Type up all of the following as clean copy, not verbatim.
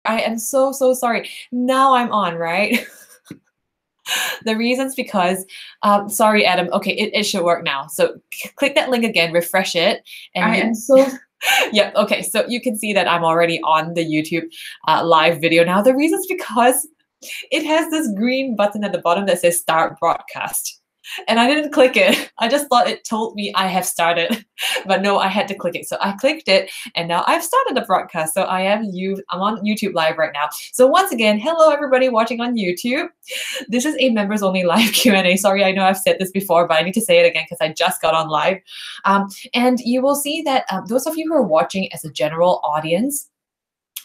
I am so sorry. Now I'm on, right? The reason's because, sorry, Adam. Okay, it should work now. So click that link again, refresh it, and I am so. yeah, okay, so you can see that I'm already on the YouTube live video now. The reason's because it has this green button at the bottom that says Start Broadcast. And I didn't click it. I just thought it told me I have started, but no, I had to click it. So I clicked it, and now I've started the broadcast. So I'm on YouTube Live right now. So once again, hello everybody watching on YouTube. This is a members only live Q&A. Sorry, I know I've said this before, but I need to say it again because I just got on live. And you will see that those of you who are watching as a general audience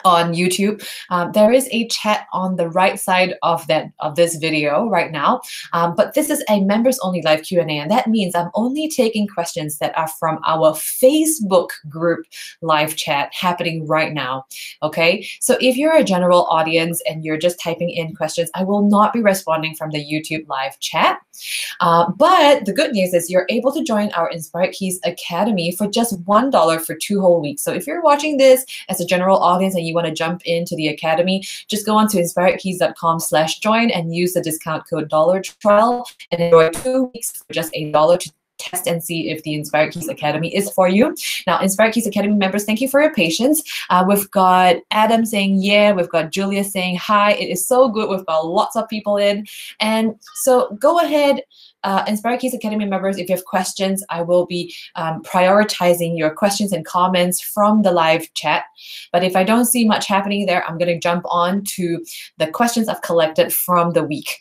on YouTube, there is a chat on the right side of this video right now. But this is a members only live Q&A, and that means I'm only taking questions that are from our Facebook group live chat happening right now. Okay, so if you're a general audience and you're just typing in questions, I will not be responding from the YouTube live chat. But the good news is you're able to join our Inspired Keys Academy for just $1 for 2 whole weeks. So if you're watching this as a general audience and you want to jump into the academy, just go on to inspiredkeys.com/join and use the discount code $trial and enjoy 2 weeks for just $1 to test and see if the Inspired Keys Academy is for you. Now, Inspired Keys Academy members, thank you for your patience. We've got Adam saying yeah, we've got Julia saying hi. It is so good. We've got lots of people in. And so go ahead, Inspired Keys Academy members, if you have questions, I will be prioritizing your questions and comments from the live chat. But if I don't see much happening there, I'm going to jump on to the questions I've collected from the week,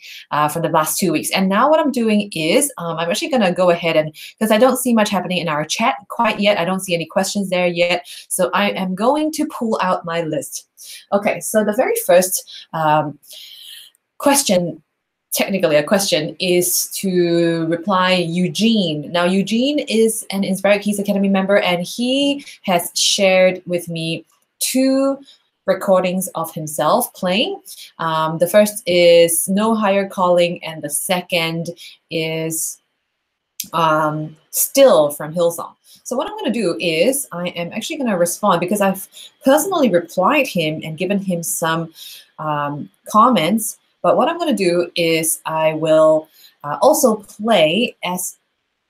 from the last 2 weeks. And now what I'm doing is I'm actually going to go ahead and, because I don't see much happening in our chat quite yet, I don't see any questions there yet. So I am going to pull out my list. Okay, so the very first question, technically a question, is to reply Eugene. Now, Eugene is an Inspired Keys Academy member, and he has shared with me 2 recordings of himself playing. The first is No Higher Calling, and the second is Still from Hillsong. So what I'm going to do is I am actually going to respond, because I've personally replied him and given him some comments. But what I'm going to do is I will also play as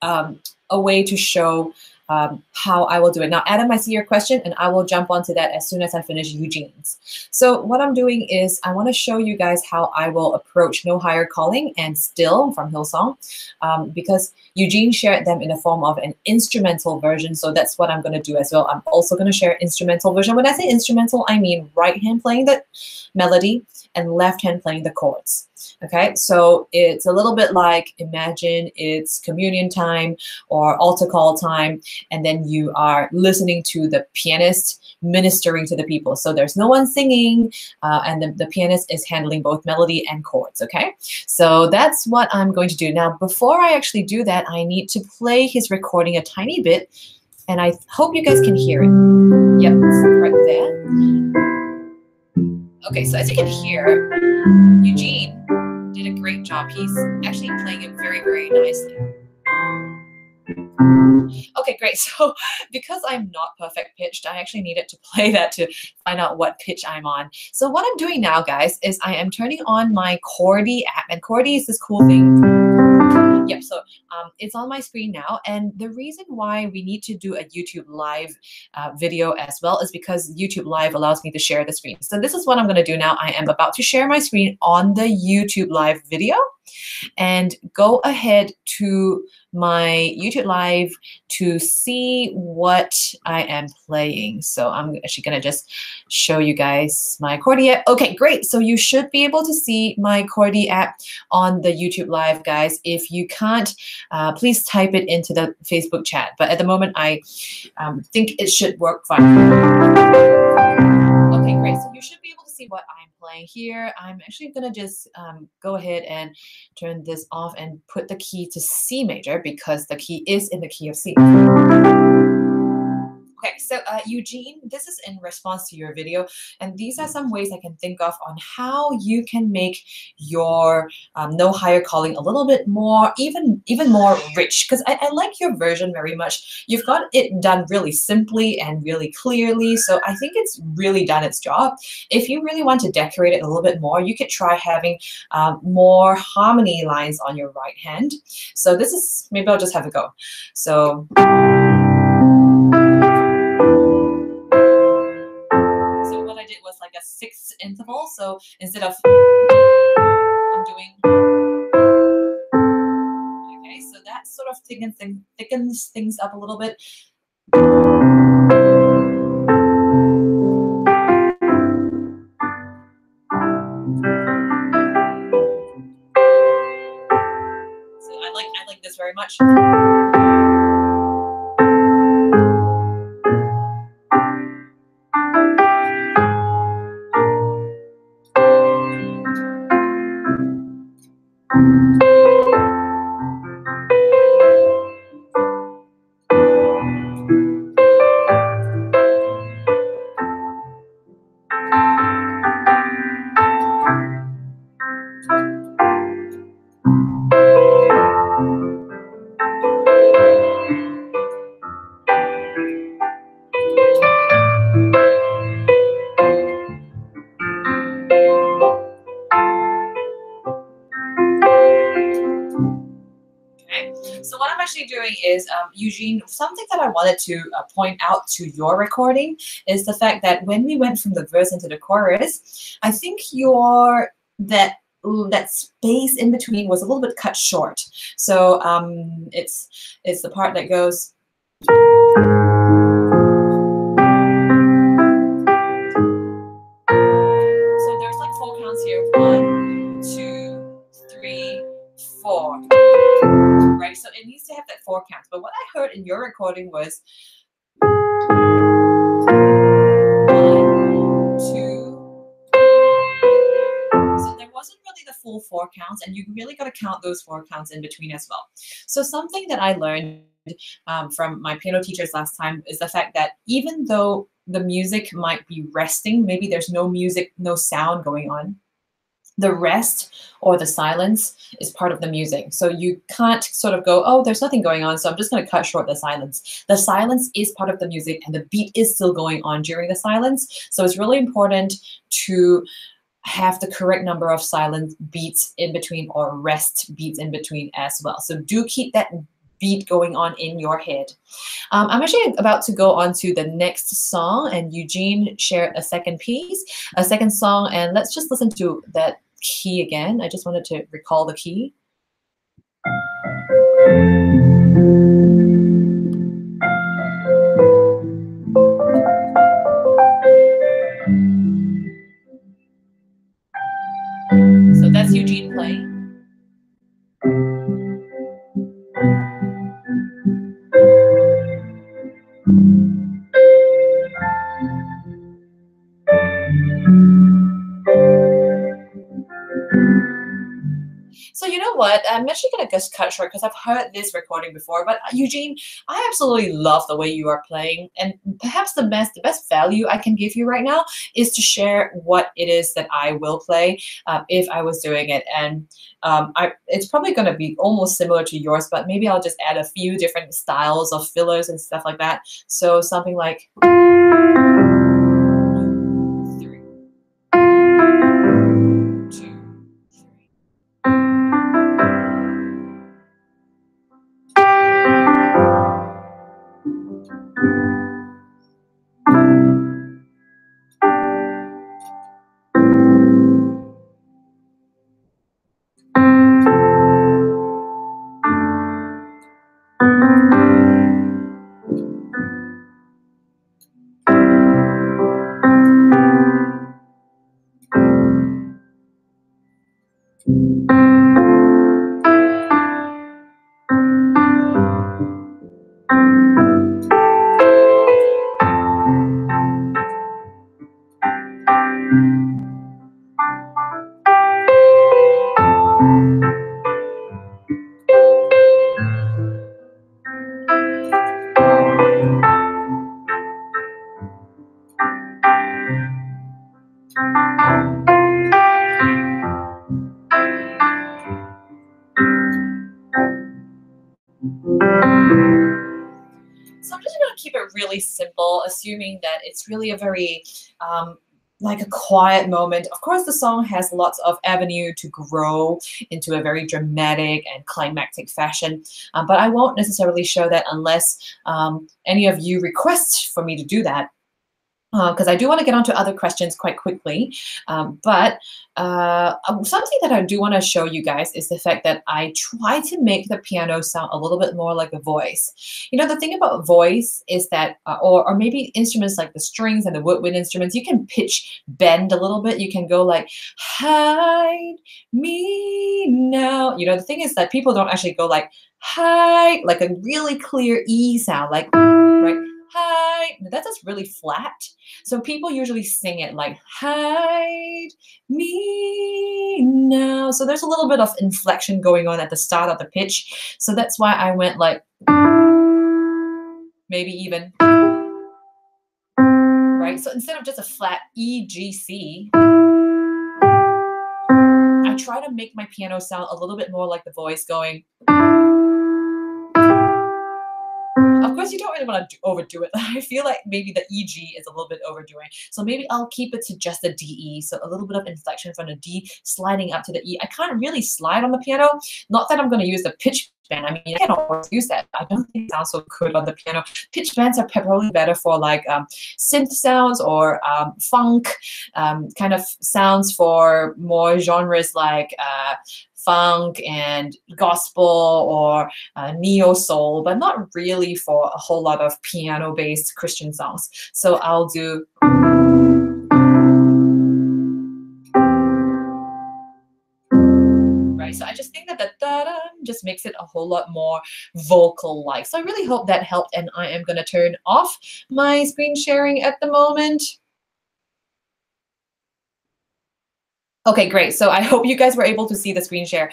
a way to show how I will do it. Now, Adam, I see your question, and I will jump onto that as soon as I finish Eugene's. So what I'm doing is I want to show you guys how I will approach No Higher Calling and Still from Hillsong, because Eugene shared them in the form of an instrumental version. So that's what I'm going to do as well. I'm also going to share instrumental version. When I say instrumental, I mean right hand playing the melody and left hand playing the chords. Okay, so it's a little bit like, imagine it's communion time or altar call time, and then you are listening to the pianist ministering to the people. So there's no one singing, and the pianist is handling both melody and chords. Okay, so that's what I'm going to do. Now, before I actually do that, I need to play his recording a tiny bit, and I hope you guys can hear it. Yep, right there. Okay, so as you can hear, Eugene did a great job. He's actually playing it very, very nicely. Okay, great. So because I'm not perfect pitched, I actually needed to play that to find out what pitch I'm on. So what I'm doing now, guys, is I am turning on my Chordy app. And Chordy is this cool thing. Yep, so it's on my screen now. And the reason why we need to do a YouTube Live video as well is because YouTube Live allows me to share the screen. So this is what I'm going to do now. I am about to share my screen on the YouTube Live video. And go ahead to my YouTube Live to see what I am playing. So I'm actually going to just show you guys my Chordy app. Okay, great. So you should be able to see my Chordy app on the YouTube Live, guys. If you can't, please type it into the Facebook chat. But at the moment, I think it should work fine. Okay, great. So you should be able to see what I'm playing here. I'm actually going to just go ahead and turn this off and put the key to C major, because the key is in the key of C. Okay, so Eugene, this is in response to your video, and these are some ways I can think of on how you can make your no higher calling a little bit more, even more rich, because I like your version very much. You've got it done really simply and really clearly, so I think it's really done its job. If you really want to decorate it a little bit more, you could try having more harmony lines on your right hand. So this is, maybe I'll just have a go. So what I did was like a 6th interval. So instead of, I'm doing, okay, so that sort of thickens things up a little bit. So I like this very much. So what I'm actually doing is, Eugene, something that I wanted to point out to your recording is the fact that when we went from the verse into the chorus, I think that space in between was a little bit cut short. So it's the part that goes. So there's like 4 counts here. 1, 2, 3, 4. Right, so it needs to have that 4 counts. But what I heard in your recording was 1, 2. So there wasn't really the full 4 counts, and you really got to count those 4 counts in between as well. So something that I learned from my piano teachers last time is the fact that even though the music might be resting, maybe there's no music, no sound going on, the rest or the silence is part of the music. So you can't sort of go, oh, there's nothing going on, so I'm just going to cut short the silence. The silence is part of the music, and the beat is still going on during the silence. So it's really important to have the correct number of silent beats in between, or rest beats in between as well. So do keep that beat going on in your head. I'm actually about to go on to the next song, and Eugene shared a second song, and let's just listen to that key again. I just wanted to recall the key. So that's Eugene playing. So you know what? I'm actually going to just cut short because I've heard this recording before. But Eugene, I absolutely love the way you are playing. And perhaps the best value I can give you right now is to share what it is that I will play if I was doing it. And it's probably going to be almost similar to yours, but maybe I'll just add a few different styles of fillers and stuff like that. So something like... So I'm just going to keep it really simple, assuming that it's really a very like a quiet moment. Of course, the song has lots of avenue to grow into a very dramatic and climactic fashion, but I won't necessarily show that unless any of you request for me to do that. Because I do want to get on to other questions quite quickly. But something that I do want to show you guys is the fact that I try to make the piano sound a little bit more like a voice. You know, the thing about voice is that, or maybe instruments like the strings and the woodwind instruments, you can pitch bend a little bit. You can go like, hide me now. You know, the thing is that people don't actually go like, hide, like a really clear E sound, like, right? Hide. That's just really flat. So people usually sing it like, hide me now. So there's a little bit of inflection going on at the start of the pitch. So that's why I went like, maybe even, right? So instead of just a flat E, G, C, I try to make my piano sound a little bit more like the voice going. Of course, you don't really want to overdo it. I feel like maybe the EG is a little bit overdoing. So maybe I'll keep it to just the DE. So a little bit of inflection from the D sliding up to the E. I can't really slide on the piano. Not that I'm going to use the pitch bend. I mean, I can't always use that. I don't think it sounds so good on the piano. Pitch bends are probably better for like synth sounds or funk kind of sounds for more genres like funk and gospel or neo soul, but not really for a whole lot of piano-based Christian songs. So I'll do. Right, so I just think that the da-da just makes it a whole lot more vocal-like. So I really hope that helped, and I am going to turn off my screen sharing at the moment. Okay, great. So I hope you guys were able to see the screen share.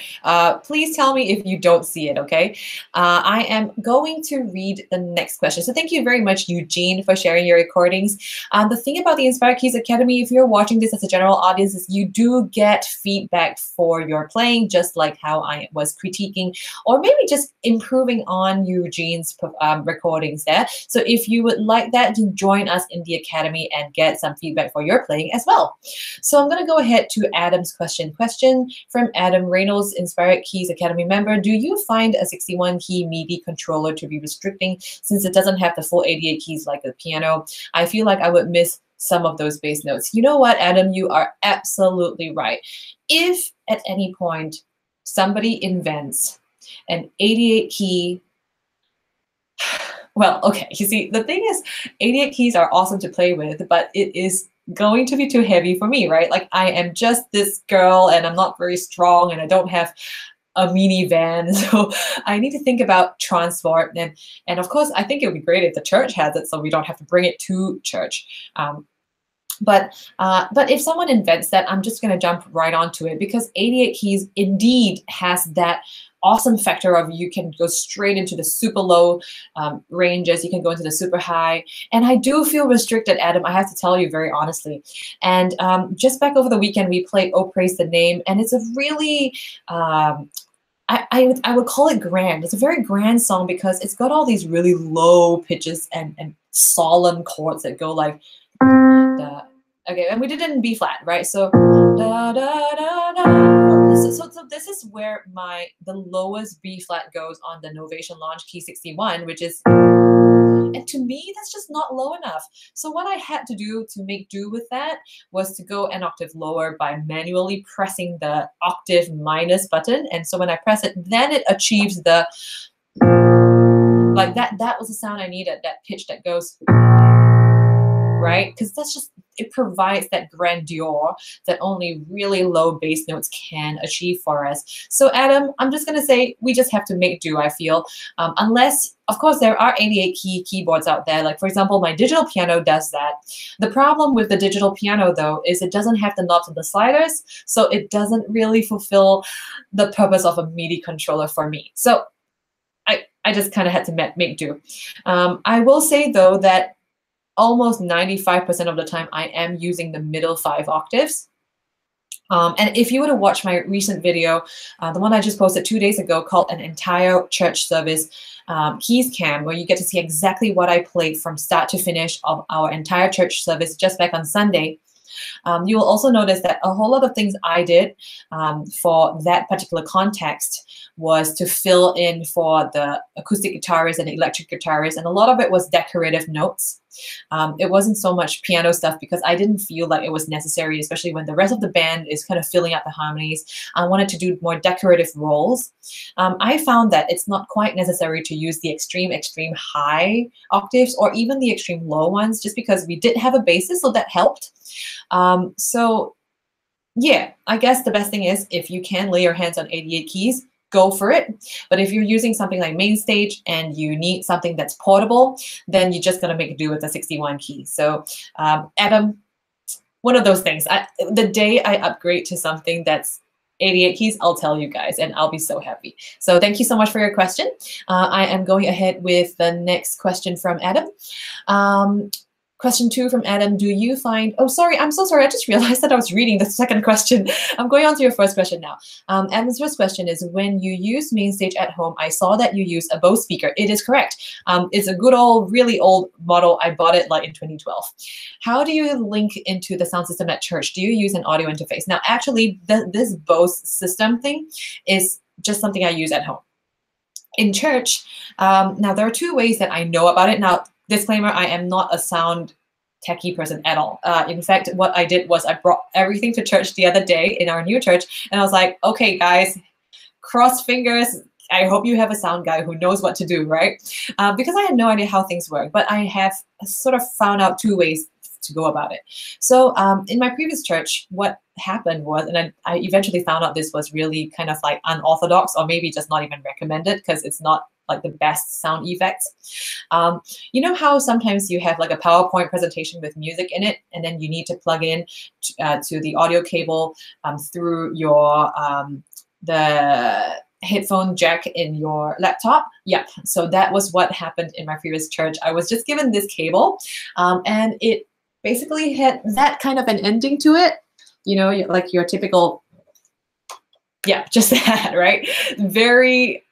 Please tell me if you don't see it, okay? I am going to read the next question. So thank you very much, Eugene, for sharing your recordings. The thing about the Inspired Keys Academy, if you're watching this as a general audience, is you do get feedback for your playing, just like how I was critiquing, or maybe just improving on Eugene's recordings there. So if you would like that, to join us in the Academy and get some feedback for your playing as well. So I'm going to go ahead to Adam's question. Question from Adam Reynolds, Inspired Keys Academy member. Do you find a 61 key MIDI controller to be restricting since it doesn't have the full 88 keys like the piano? I feel like I would miss some of those bass notes. You know what, Adam? You are absolutely right. If at any point somebody invents an 88 key, well, okay, you see, the thing is 88 keys are awesome to play with, but it is going to be too heavy for me, right? Like I am just this girl and I'm not very strong and I don't have a minivan. So I need to think about transport. And of course, I think it would be great if the church has it so we don't have to bring it to church. But if someone invents that, I'm just going to jump right onto it because 88 keys indeed has that awesome factor of you can go straight into the super low ranges, you can go into the super high. And I do feel restricted, Adam, I have to tell you very honestly. And just back over the weekend, we played Oh Praise the Name, and it's a really, I would call it grand. It's a very grand song because it's got all these really low pitches and solemn chords that go like, da. Okay, and we did it in B flat, right? So da da da da. So this is where the lowest B flat goes on the Novation Launch Key 61, which is, and to me that's just not low enough. So what I had to do to make do with that was to go an octave lower by manually pressing the octave minus button, and so when I press it, then it achieves the like that. That was the sound I needed. That pitch that goes. Right? Because that's just, it provides that grandeur that only really low bass notes can achieve for us. So Adam, I'm just going to say we just have to make do, I feel. Unless, of course, there are 88 key keyboards out there. Like, for example, my digital piano does that. The problem with the digital piano, though, is it doesn't have the knobs and the sliders, so it doesn't really fulfill the purpose of a MIDI controller for me. So I just kind of had to make do. I will say, though, that almost 95% of the time, I am using the middle 5 octaves. And if you were to watch my recent video, the one I just posted 2 days ago called An Entire Church Service Keys Cam, where you get to see exactly what I played from start to finish of our entire church service just back on Sunday, you will also notice that a whole lot of things I did for that particular context was to fill in for the acoustic guitarist and the electric guitarist, and a lot of it was decorative notes. It wasn't so much piano stuff because I didn't feel like it was necessary, especially when the rest of the band is kind of filling out the harmonies. I wanted to do more decorative roles. I found that it's not quite necessary to use the extreme high octaves or even the extreme low ones, just because we did have a basis, so that helped. So yeah, I guess the best thing is if you can lay your hands on 88 keys, go for it. But if you're using something like MainStage and you need something that's portable, then you're just going to make do with the 61 keys. So Adam, one of those things. The day I upgrade to something that's 88 keys, I'll tell you guys, and I'll be so happy. So thank you so much for your question. I am going ahead with the next question from Adam. Question 2 from Adam, do you find, oh, sorry, I'm so sorry. I just realized that I was reading the second question. I'm going on to your first question now. Adam's first question is, when you use MainStage at home, I saw that you use a Bose speaker. It is correct. It's a good old, really old model. I bought it like in 2012. How do you link into the sound system at church? Do you use an audio interface? Now, actually, this Bose system thing is just something I use at home. In church, now there are 2 ways that I know about it. Now, disclaimer, I am not a sound techie person at all. In fact, what I did was I brought everything to church the other day in our new church, and I was like, okay, guys, cross fingers. I hope you have a sound guy who knows what to do, right? Because I had no idea how things work, but I have sort of found out 2 ways to go about it. So in my previous church, what happened was, and I eventually found out this was really kind of like unorthodox, or maybe just not even recommended because it's not like the best sound effects. You know how sometimes you have like a PowerPoint presentation with music in it, and then you need to plug in to the audio cable through your the headphone jack in your laptop? Yep. So that was what happened in my previous church. I was just given this cable, and it basically had that kind of an ending to it. You know, like your typical, yeah, just that, right? Very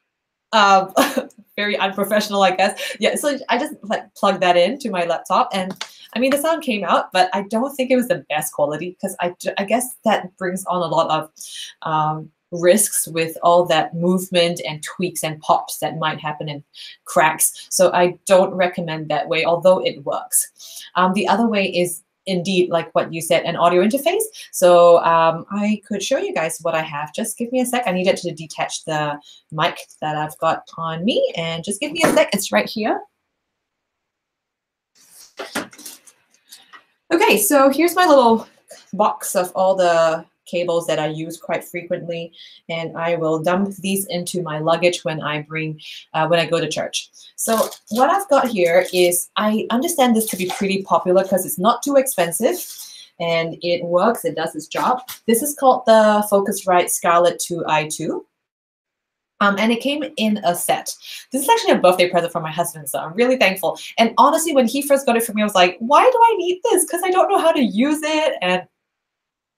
very unprofessional, I guess. Yeah, so I just like plugged that into my laptop, and I mean the sound came out, but I don't think it was the best quality because I guess that brings on a lot of risks with all that movement and tweaks and pops that might happen and cracks. So I don't recommend that way, although it works. The other way is indeed, like what you said, an audio interface. So I could show you guys what I have. Just give me a sec. I needed to detach the mic that I've got on me, and just give me a sec. It's right here. Okay, so here's my little box of all the cables that I use quite frequently, and I will dump these into my luggage when I go to church. So what I've got here is, I understand this to be pretty popular because it's not too expensive and it works, it does its job. This is called the Focusrite Scarlett 2i2. And it came in a set. This is actually a birthday present from my husband, so I'm really thankful. And honestly, when he first got it for me, I was like, why do I need this? Because I don't know how to use it, and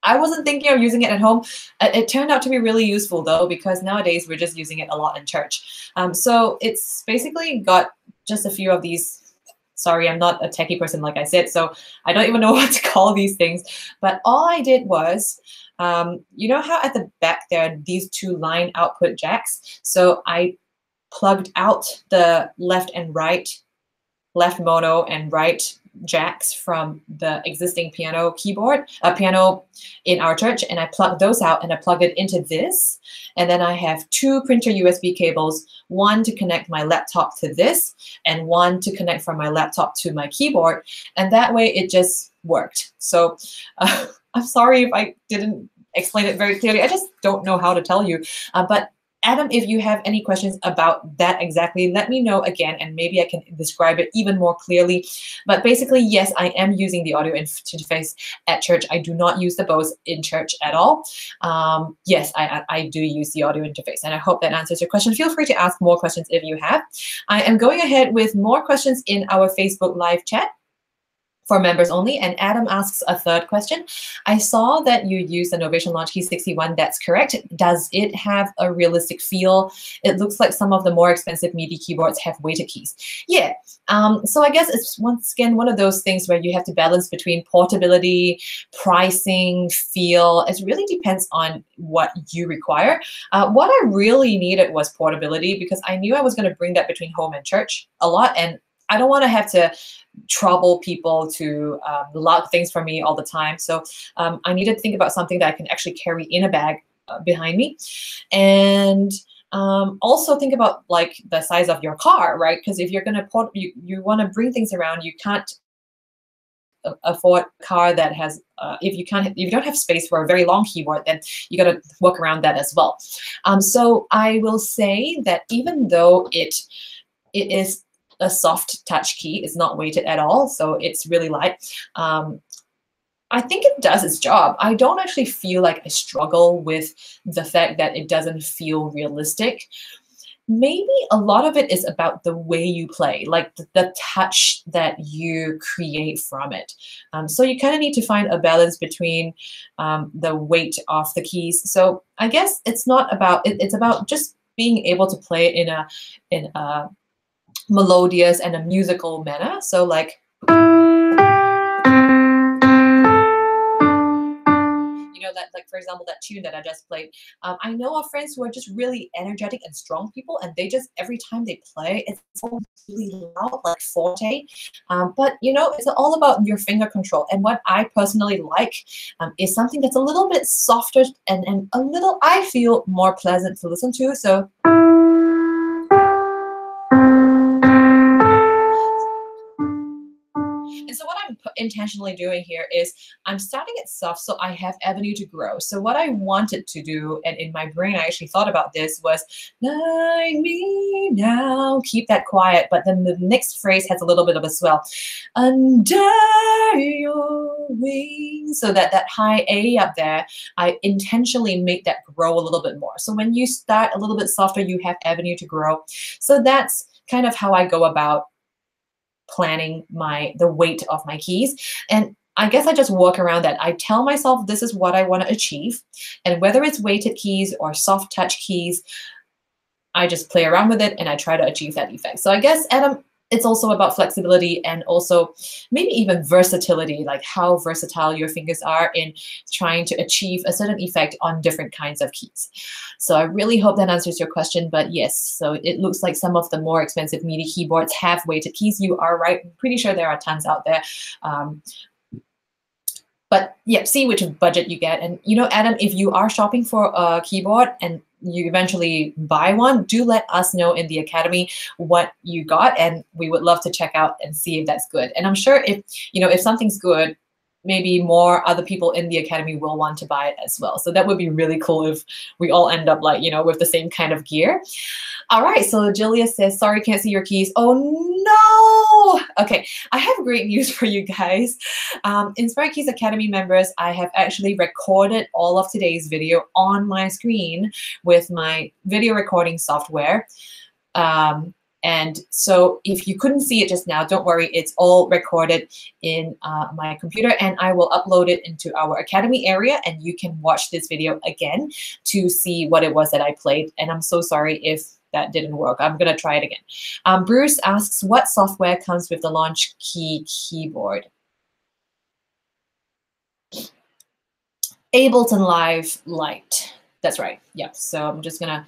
I wasn't thinking of using it at home. It turned out to be really useful though, because nowadays we're just using it a lot in church. So it's basically got just a few of these. Sorry, I'm not a techie person, like I said, so I don't even know what to call these things. But all I did was, you know how at the back there are these 2 line output jacks? So I plugged out the left and right, left mono and right jacks from the existing piano in our church, and I plugged those out and I plugged it into this. And then I have 2 printer USB cables, one to connect my laptop to this and one to connect from my laptop to my keyboard. And that way it just worked. So I'm sorry if I didn't explain it very clearly. I just don't know how to tell you. But Adam, if you have any questions about that exactly, let me know again, and maybe I can describe it even more clearly. But basically, yes, I am using the audio interface at church. I do not use the Bose in church at all. Yes, I do use the audio interface, and I hope that answers your question. Feel free to ask more questions if you have. I am going ahead with more questions in our Facebook live chat. for members only. And Adam asks a third question. I saw that you use the Novation Launch Key 61. That's correct. Does it have a realistic feel? It looks like some of the more expensive MIDI keyboards have weighted keys. Yeah. So I guess it's once again one of those things where you have to balance between portability, pricing, feel. It really depends on what you require. What I really needed was portability, because I knew I was going to bring that between home and church a lot, and I don't want to have to trouble people to lug things for me all the time. So I needed to think about something that I can actually carry in a bag behind me. And also think about like the size of your car, right? Because if you're gonna you want to bring things around, you can't afford a car that has if you don't have space for a very long keyboard, then you got to work around that as well. So I will say that even though it is a soft touch key, it's not weighted at all, so it's really light. I think it does its job. I don't actually feel like I struggle with the fact that it doesn't feel realistic. Maybe a lot of it is about the way you play, like the touch that you create from it. So you kind of need to find a balance between the weight of the keys. So I guess it's not about, it's about just being able to play it in a melodious and a musical manner. So like, like for example, that tune that I just played. I know of friends who are just really energetic and strong people, and they just, every time they play, it's so really loud, like forte. But you know, it's all about your finger control. And what I personally like is something that's a little bit softer and a little, I feel, more pleasant to listen to. So. And so what I'm intentionally doing here is I'm starting it soft so I have avenue to grow. So what I wanted to do, and in my brain I actually thought about this, was like me now, keep that quiet, but then the next phrase has a little bit of a swell. Under your wings. So that high A up there, I intentionally make that grow a little bit more. So when you start a little bit softer, you have avenue to grow. So that's kind of how I go about planning the weight of my keys. And I guess I just work around that. I tell myself this is what I want to achieve. And whether it's weighted keys or soft touch keys, I just play around with it and I try to achieve that effect. So I guess, Adam, it's also about flexibility and also maybe even versatility, like how versatile your fingers are in trying to achieve a certain effect on different kinds of keys. So I really hope that answers your question. But yes, so it looks like some of the more expensive MIDI keyboards have weighted keys. You are right. I'm pretty sure there are tons out there. But yeah, see which budget you get. And you know, Adam, if you are shopping for a keyboard and you eventually buy one, do let us know in the Academy what you got, and we would love to check out and see if that's good. And I'm sure if, you know, if something's good, maybe more other people in the Academy will want to buy it as well. So that would be really cool if we all end up like, you know, with the same kind of gear. All right, so Julia says, sorry, can't see your keys. Oh no! Okay, I have great news for you guys. Inspired Keys Academy members, I have actually recorded all of today's video on my screen with my video recording software. And so if you couldn't see it just now, don't worry, it's all recorded in my computer, and I will upload it into our Academy area, and you can watch this video again to see what it was that I played. And I'm so sorry if that didn't work. I'm gonna try it again. Bruce asks, what software comes with the Launch Key keyboard? Ableton Live Lite. That's right. Yep. So I'm just gonna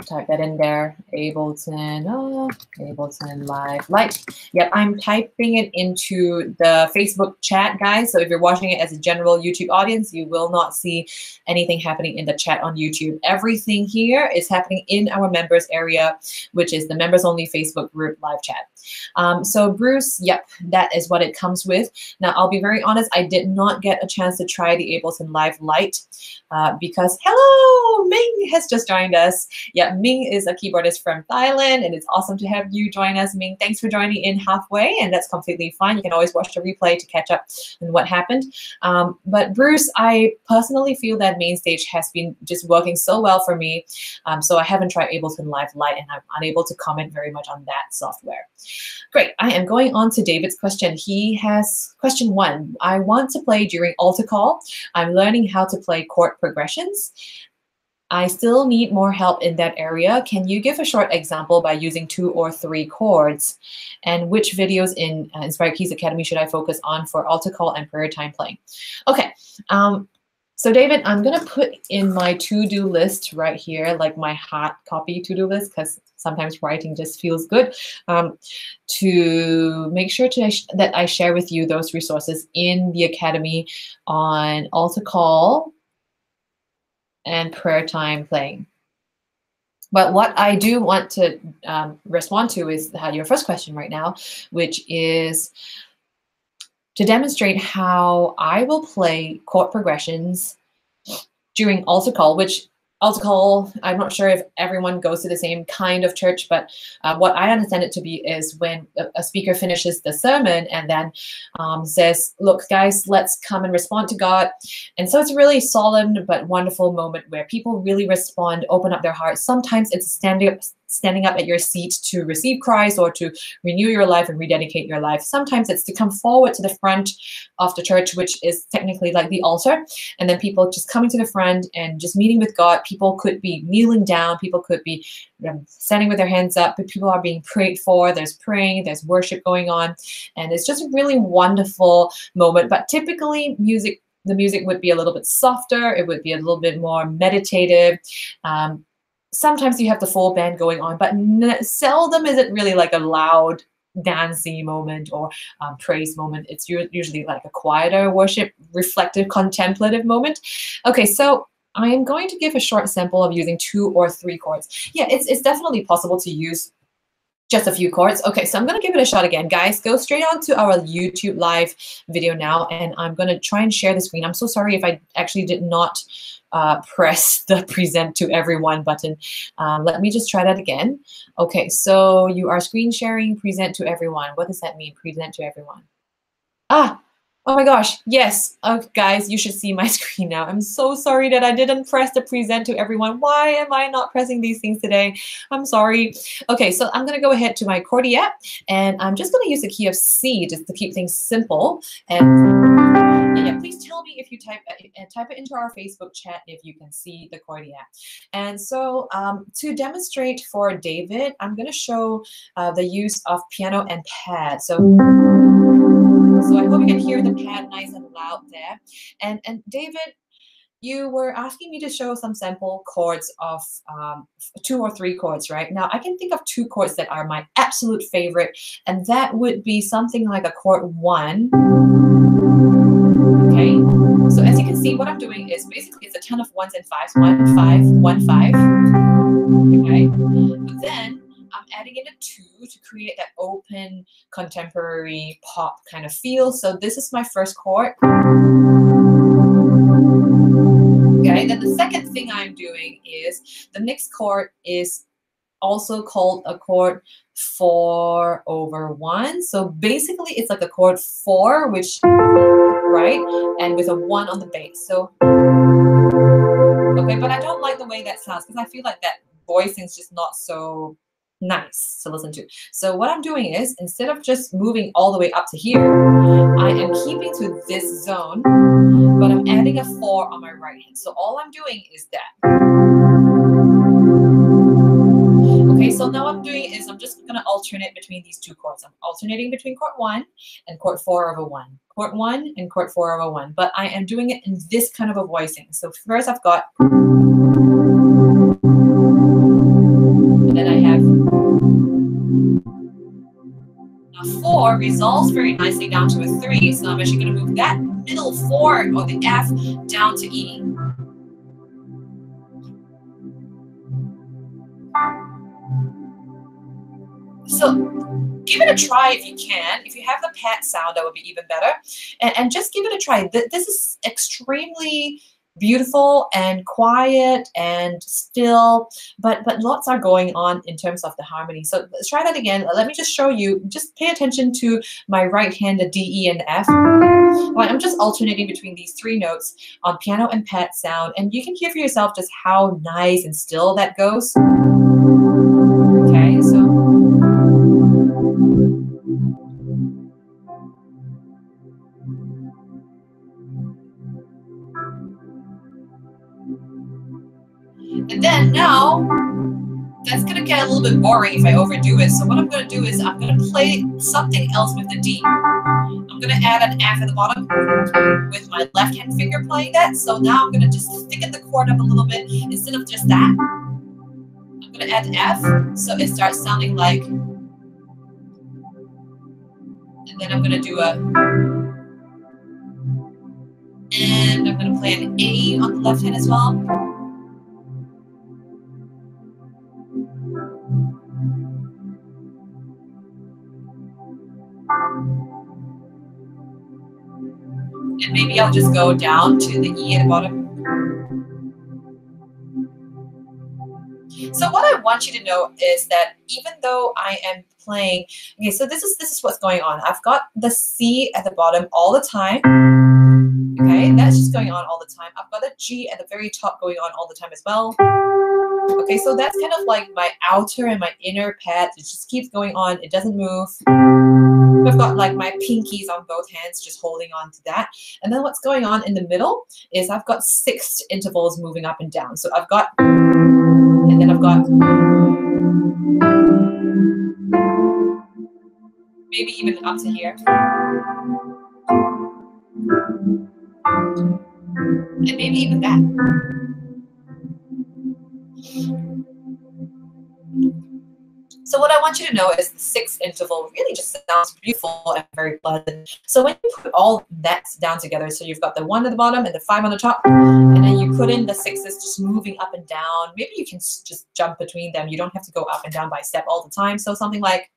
type that in there. Ableton Live Lite. Yep, I'm typing it into the Facebook chat, guys. So if you're watching it as a general YouTube audience, you will not see anything happening in the chat on YouTube. Everything here is happening in our members area, which is the members only Facebook group live chat. So Bruce, yep, that is what it comes with. Now, I'll be very honest, I did not get a chance to try the Ableton Live Lite because, hello, Ming has just joined us. Yeah, Ming is a keyboardist from Thailand, and it's awesome to have you join us, Ming. Thanks for joining in halfway, and that's completely fine. You can always watch the replay to catch up on what happened. But Bruce, I personally feel that main stage has been just working so well for me, so I haven't tried Ableton Live Lite, and I'm unable to comment very much on that software. Great. I am going on to David's question. He has question 1. I want to play during altar call. I'm learning how to play chord progressions. I still need more help in that area. Can you give a short example by using 2 or 3 chords? And which videos in Inspired Keys Academy should I focus on for altar call and prayer time playing? Okay. So David, I'm going to put in my to-do list right here, like my hard copy to-do list, because sometimes writing just feels good, to make sure that I share with you those resources in the Academy on altar call and prayer time playing. But what I do want to respond to is your first question right now, which is to demonstrate how I will play chord progressions during altar call, which altar call, I'm not sure if everyone goes to the same kind of church, but what I understand it to be is when a speaker finishes the sermon and then says, look, guys, let's come and respond to God. And so it's a really solemn but wonderful moment where people really respond, open up their hearts. Sometimes it's standing up at your seat to receive Christ or to renew your life and rededicate your life. Sometimes it's to come forward to the front of the church, which is technically like the altar, and then people just coming to the front and just meeting with God. People could be kneeling down, people could be standing with their hands up, but people are being prayed for, there's praying, there's worship going on, and it's just a really wonderful moment. But typically the music would be a little bit softer, it would be a little bit more meditative. Sometimes you have the full band going on, but seldom is it really like a loud, dancey moment or praise moment. It's usually like a quieter worship, reflective, contemplative moment. Okay, so I am going to give a short sample of using 2 or 3 chords. Yeah, it's definitely possible to use just a few chords. Okay, so I'm going to give it a shot again. Guys, go straight on to our YouTube live video now, and I'm going to try and share the screen. I'm so sorry if I actually did not press the present to everyone button. Let me just try that again. Okay, so you are screen sharing, present to everyone. What does that mean, present to everyone? Ah, oh my gosh, yes. Guys, you should see my screen now. I'm so sorry that I didn't press the present to everyone. Why am I not pressing these things today? I'm sorry. Okay, so I'm going to go ahead to my Chordy app, and I'm just going to use the key of C just to keep things simple. And yeah, please tell me if you type it into our Facebook chat if you can see the Chordy app. And so to demonstrate for David, I'm going to show the use of piano and pad. So I hope you can hear the pad nice and loud there. And David, you were asking me to show some sample chords of 2 or 3 chords, right? Now, I can think of 2 chords that are my absolute favorite, and that would be something like a chord 1. Okay, so as you can see, what I'm doing is basically it's a ton of 1s and 5s, 1, 5, 1, 5. Okay, but then I'm adding in a 2 to create that open contemporary pop kind of feel. So this is my first chord. Okay, then the second thing I'm doing is the next chord is also called a chord 4 over 1. So basically it's like a chord 4, which, right, and with a 1 on the bass. So, okay, but I don't like the way that sounds because I feel like that voicing is just not so nice to listen to. So what I'm doing is, instead of just moving all the way up to here, I am keeping to this zone, but I'm adding a 4 on my right hand. So all I'm doing is that. Okay, so now what I'm doing is I'm just going to alternate between these 2 chords. I'm alternating between chord 1 and chord 4 over 1. Chord 1 and chord 4 over 1. But I am doing it in this kind of a voicing. So first I've got, and then I have, now 4 resolves very nicely down to a 3. So I'm actually going to move that middle 4 or the F down to E. So give it a try if you can. If you have the pad sound, that would be even better. And just give it a try. This is extremely beautiful and quiet and still, but lots are going on in terms of the harmony. So let's try that again. Let me just show you. Just pay attention to my right hand, the D, E, and F. Well, I'm just alternating between these three notes on piano and pad sound, and you can hear for yourself just how nice and still that goes. Okay, so and then now that's going to get a little bit boring if I overdo it. So what I'm going to do is I'm going to play something else with the D. I'm going to add an F at the bottom with my left hand finger playing that. So now I'm going to just thicken the chord up a little bit. Instead of just that, I'm going to add F. So it starts sounding like, and then I'm going to do a, and I'm going to play an A on the left hand as well. And maybe I'll just go down to the E at the bottom. So what I want you to know is that even though I am playing, okay, so this is what's going on. I've got the C at the bottom all the time. Okay, that's just going on all the time. I've got a G at the very top going on all the time as well. Okay, so that's kind of like my outer and my inner pad. It just keeps going on. It doesn't move. I've got like my pinkies on both hands just holding on to that. And then what's going on in the middle is I've got sixth intervals moving up and down. So I've got, and then I've got maybe even up to here. And maybe even that. So what I want you to know is the sixth interval really just sounds beautiful and very pleasant. So when you put all that down together, so you've got the 1 at the bottom and the 5 on the top, and then you put in the sixes just moving up and down. Maybe you can just jump between them. You don't have to go up and down by step all the time. So something like,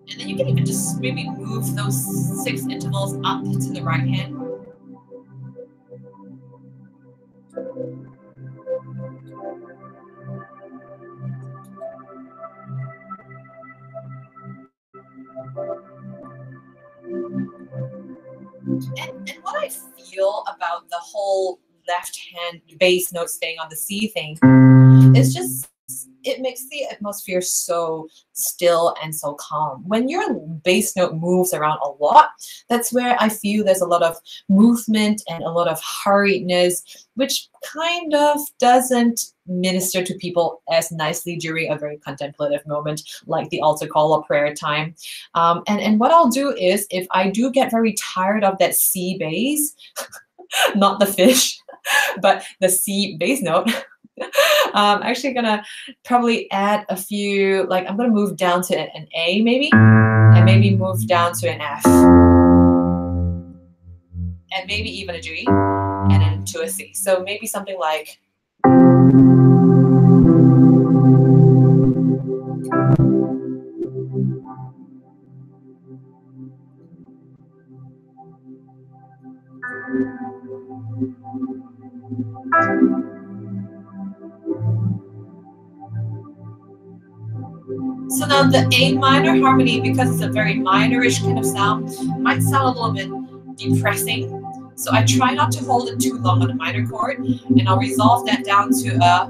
and then you can even just maybe move those 6 intervals up to the right hand. And what I feel about the whole left hand bass note staying on the C thing is just, it makes the atmosphere so still and so calm. When your bass note moves around a lot, that's where I feel there's a lot of movement and a lot of hurriedness, which kind of doesn't minister to people as nicely during a very contemplative moment like the altar call or prayer time. And what I'll do is, if I do get very tired of that C bass, not the fish, but the C bass note, I'm actually gonna probably add a few, like I'm gonna move down to an A maybe, and maybe move down to an F, and maybe even a G, and then to a C. So maybe something like, so now the A minor harmony, because it's a very minorish kind of sound, might sound a little bit depressing. So I try not to hold it too long on the minor chord, and I'll resolve that down to a,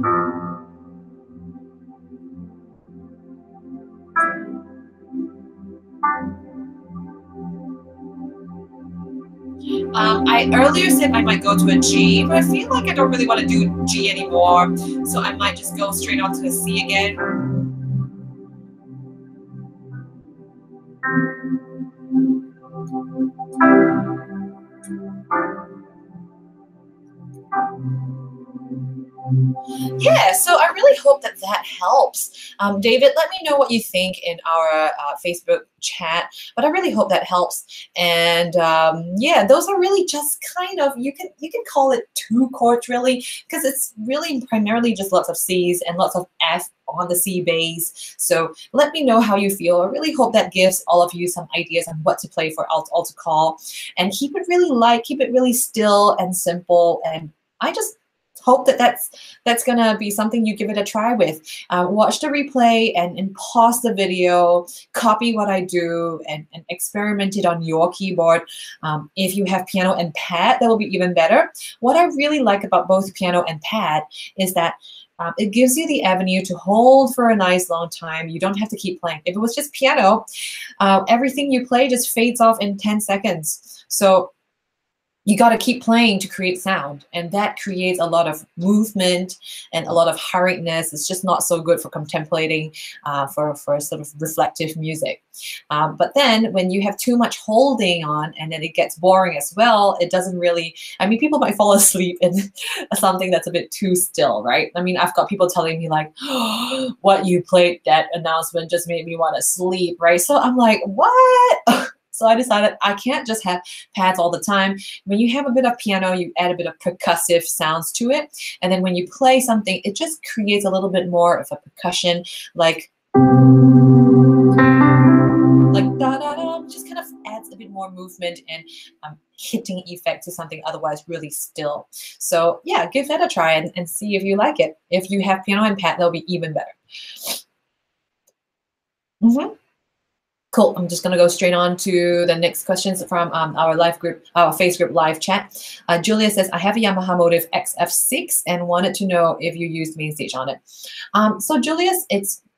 I earlier said I might go to a G, but I feel like I don't really want to do G anymore. So I might just go straight on to a C again. Yeah, so I really hope that that helps. David, let me know what you think in our Facebook chat, but I really hope that helps. And yeah, those are really just kind of, you can call it two chords really, because it's really primarily just lots of C's and lots of F on the C bass. So let me know how you feel. I really hope that gives all of you some ideas on what to play for alto call, and keep it really light, keep it really still and simple. And I just hope that that's gonna be something you give it a try with. Watch the replay and pause the video, copy what I do, and experiment it on your keyboard. If you have piano and pad, that will be even better. What I really like about both piano and pad is that it gives you the avenue to hold for a nice long time. You don't have to keep playing. If it was just piano, everything you play just fades off in 10 seconds. So you got to keep playing to create sound, and that creates a lot of movement and a lot of hurriedness. It's just not so good for contemplating, for sort of reflective music. But then when you have too much holding on, and then it gets boring as well, it doesn't really, I mean, people might fall asleep in something that's a bit too still, right? I mean, I've got people telling me like, oh, what you played, that announcement just made me want to sleep, right? So I'm like, what? So I decided I can't just have pads all the time. When you have a bit of piano, you add a bit of percussive sounds to it. And then when you play something, it just creates a little bit more of a percussion, like da da da, just kind of adds a bit more movement and hitting effect to something otherwise really still. So yeah, give that a try and see if you like it. If you have piano and pad, that'll be even better. Cool. I'm just going to go straight on to the next questions from our live group, our face group live chat. Julia says, I have a Yamaha Motive XF6 and wanted to know if you used MainStage on it. So Julius,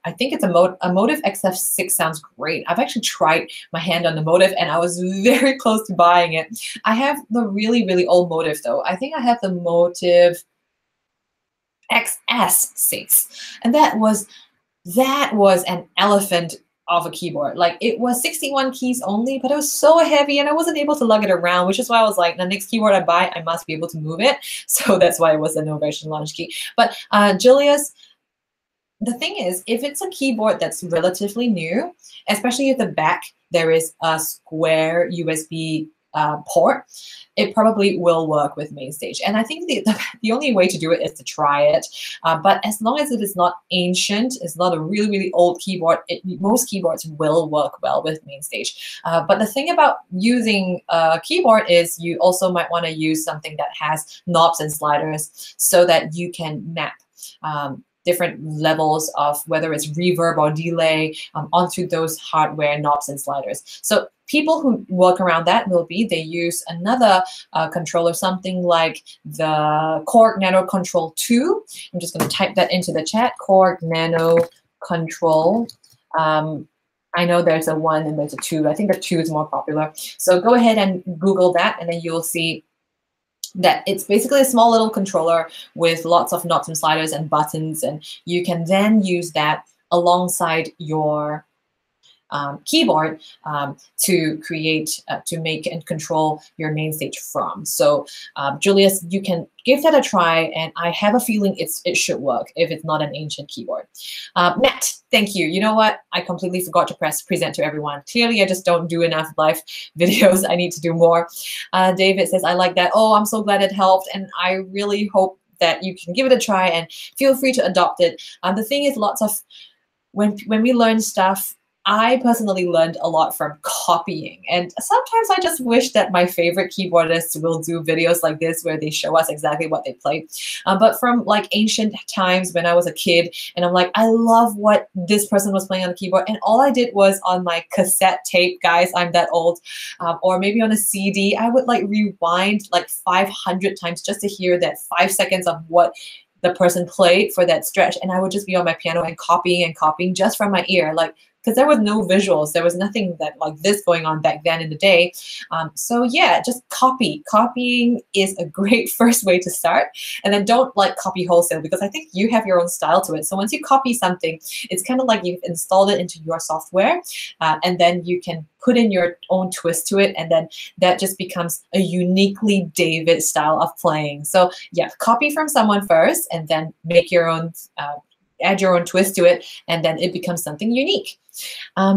I think it's a Motive XF6 sounds great. I've actually tried my hand on the Motive and I was very close to buying it. I have the really, really old Motive though. I think I have the Motive XS6, and that was an elephant of a keyboard. Like, it was 61 keys only, but it was so heavy and I wasn't able to lug it around, which is why I was like, the next keyboard I buy, I must be able to move it. So that's why it was a no version launch key. But Julius, the thing is, if it's a keyboard that's relatively new, especially at the back, there is a square USB port, it probably will work with MainStage. And I think the only way to do it is to try it. But as long as it is not ancient, it's not a really, really old keyboard, most keyboards will work well with MainStage. But the thing about using a keyboard is you also might want to use something that has knobs and sliders so that you can map different levels of whether it's reverb or delay onto those hardware knobs and sliders. So people who work around that they use another controller, something like the Chord Nano Control 2. I'm just going to type that into the chat, Chord Nano Control. I know there's a 1 and there's a 2. I think the 2 is more popular. So go ahead and Google that, and then you'll see that it's basically a small little controller with lots of knobs and sliders and buttons, and you can then use that alongside your keyboard to create, to make and control your MainStage from. So Julius, you can give that a try, and I have a feeling it should work if it's not an ancient keyboard. Matt, thank you. You know what? I completely forgot to present to everyone. Clearly, I just don't do enough live videos. I need to do more. David says, I like that. Oh, I'm so glad it helped, and I really hope that you can give it a try and feel free to adopt it. The thing is, lots of when we learn stuff, I personally learned a lot from copying, and sometimes I just wish that my favorite keyboardists will do videos like this where they show us exactly what they play. But from like ancient times when I was a kid, and I'm like, I love what this person was playing on the keyboard, and all I did was on my cassette tape, guys, I'm that old, or maybe on a CD, I would like rewind like 500 times just to hear that 5 seconds of what the person played for that stretch, and I would just be on my piano and copying just from my ear, like, because there was no visuals. There was nothing that like this going on back then in the day. So yeah, just copy. Copying is a great first way to start. And then don't like copy wholesale, because I think you have your own style to it. So once you copy something, it's kind of like you've installed it into your software, and then you can put in your own twist to it, and then that just becomes a uniquely David style of playing. So yeah, copy from someone first, and then make your own, add your own twist to it, and then it becomes something unique.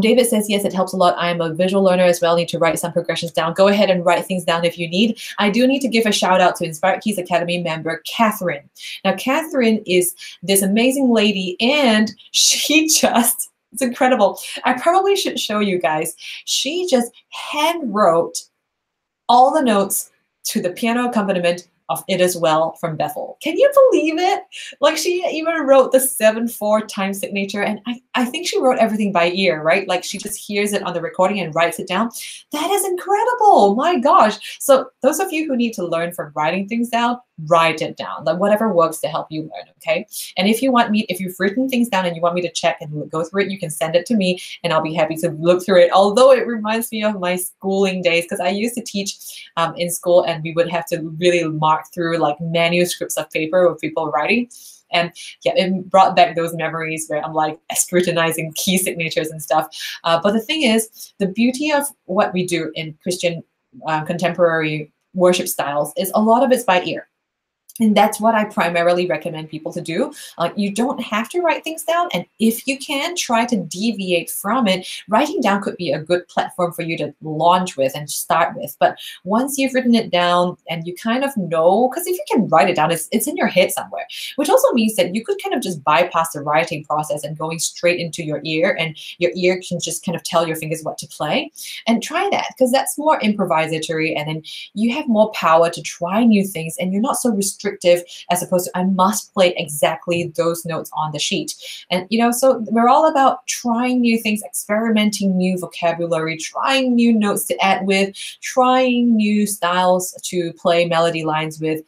David says, yes, it helps a lot. I am a visual learner as well. I need to write some progressions down. Go ahead and write things down if you need. I do need to give a shout out to Inspired Keys Academy member, Catherine. Now, Catherine is this amazing lady, and she just, it's incredible. I probably should show you guys. She just hand wrote all the notes to the piano accompaniment of It Is Well from Bethel. Can you believe it? Like, she even wrote the 7/4 time signature, and I think she wrote everything by ear, right? Like, she just hears it on the recording and writes it down. That is incredible. My gosh. So those of you who need to learn from writing things down, write it down. Like, whatever works to help you learn, okay? And if you want me, if you've written things down and you want me to check and go through it, you can send it to me and I'll be happy to look through it. Although it reminds me of my schooling days, because I used to teach in school, and we would have to really mark through like manuscripts of paper with people writing. And yeah, it brought back those memories where I'm like scrutinizing key signatures and stuff. But the thing is, the beauty of what we do in Christian contemporary worship styles is a lot of it's by ear. And that's what I primarily recommend people to do. You don't have to write things down. And if you can, try to deviate from it. Writing down could be a good platform for you to launch with and start with. But once you've written it down and you kind of know, because if you can write it down, it's in your head somewhere, which also means that you could kind of just bypass the writing process and going straight into your ear, and your ear can just kind of tell your fingers what to play. And try that, because that's more improvisatory, and then you have more power to try new things, and you're not so restricted as opposed to I must play exactly those notes on the sheet. And so we're all about trying new things, experimenting new vocabulary, trying new notes to add with, trying new styles to play melody lines with,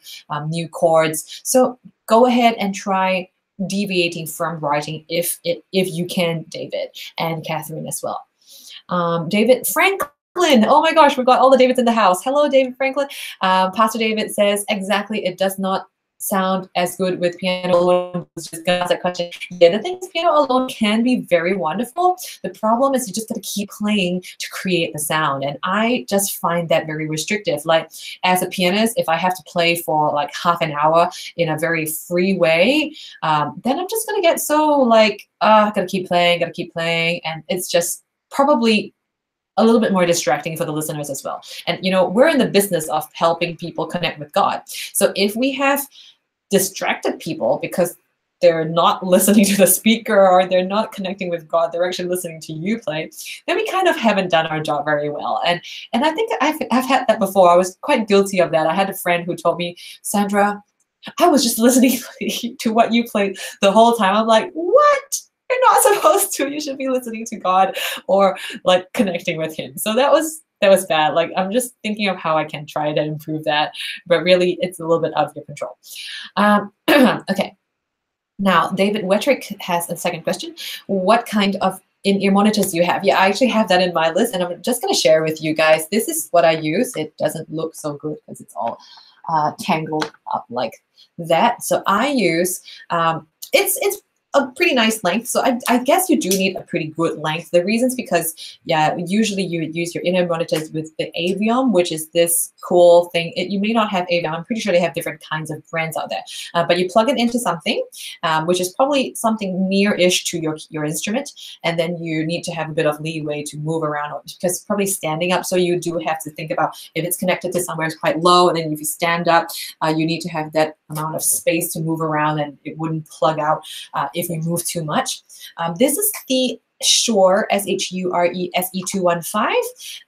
new chords. So go ahead and try deviating from writing if you can, David, and Catherine as well. David Franklin. Oh my gosh, we've got all the Davids in the house. Hello, David Franklin. Pastor David says, exactly, it does not sound as good with piano alone. Just gonna ask that question. Yeah, the thing is, piano alone can be very wonderful. The problem is you just got to keep playing to create the sound. And I just find that very restrictive. Like, as a pianist, if I have to play for like half an hour in a very free way, then I'm just gonna get so like, gotta keep playing. And it's just probably a little bit more distracting for the listeners as well. And we're in the business of helping people connect with God. So if we have distracted people because they're not listening to the speaker, or they're not connecting with God, they're actually listening to you play, then we kind of haven't done our job very well. And I think I've had that before. I was quite guilty of that. I had a friend who told me, Sandra, I was just listening to what you played the whole time. I'm like, what? You're not supposed to. You should be listening to God or like connecting with Him. So that was bad. Like, I'm just thinking of how I can try to improve that, but really it's a little bit out of your control. Okay. Now, David Wettrick has a second question. What kind of in-ear monitors do you have? Yeah, I actually have that in my list, and I'm just going to share with you guys. This is what I use. It doesn't look so good because it's all tangled up like that. So I use, it's a pretty nice length. So I guess you do need a pretty good length. The reason's because, yeah, usually you would use your in-ear monitors with the Aviom, which is this cool thing. You may not have Aviom. I'm pretty sure they have different kinds of brands out there. But you plug it into something, which is probably something near-ish to your instrument. And then you need to have a bit of leeway to move around, because it's probably standing up. So you do have to think about if it's connected to somewhere it's quite low. And then if you stand up, you need to have that amount of space to move around, and it wouldn't plug out if you move too much. This is the Shure, S-H-U-R-E-S-E 215.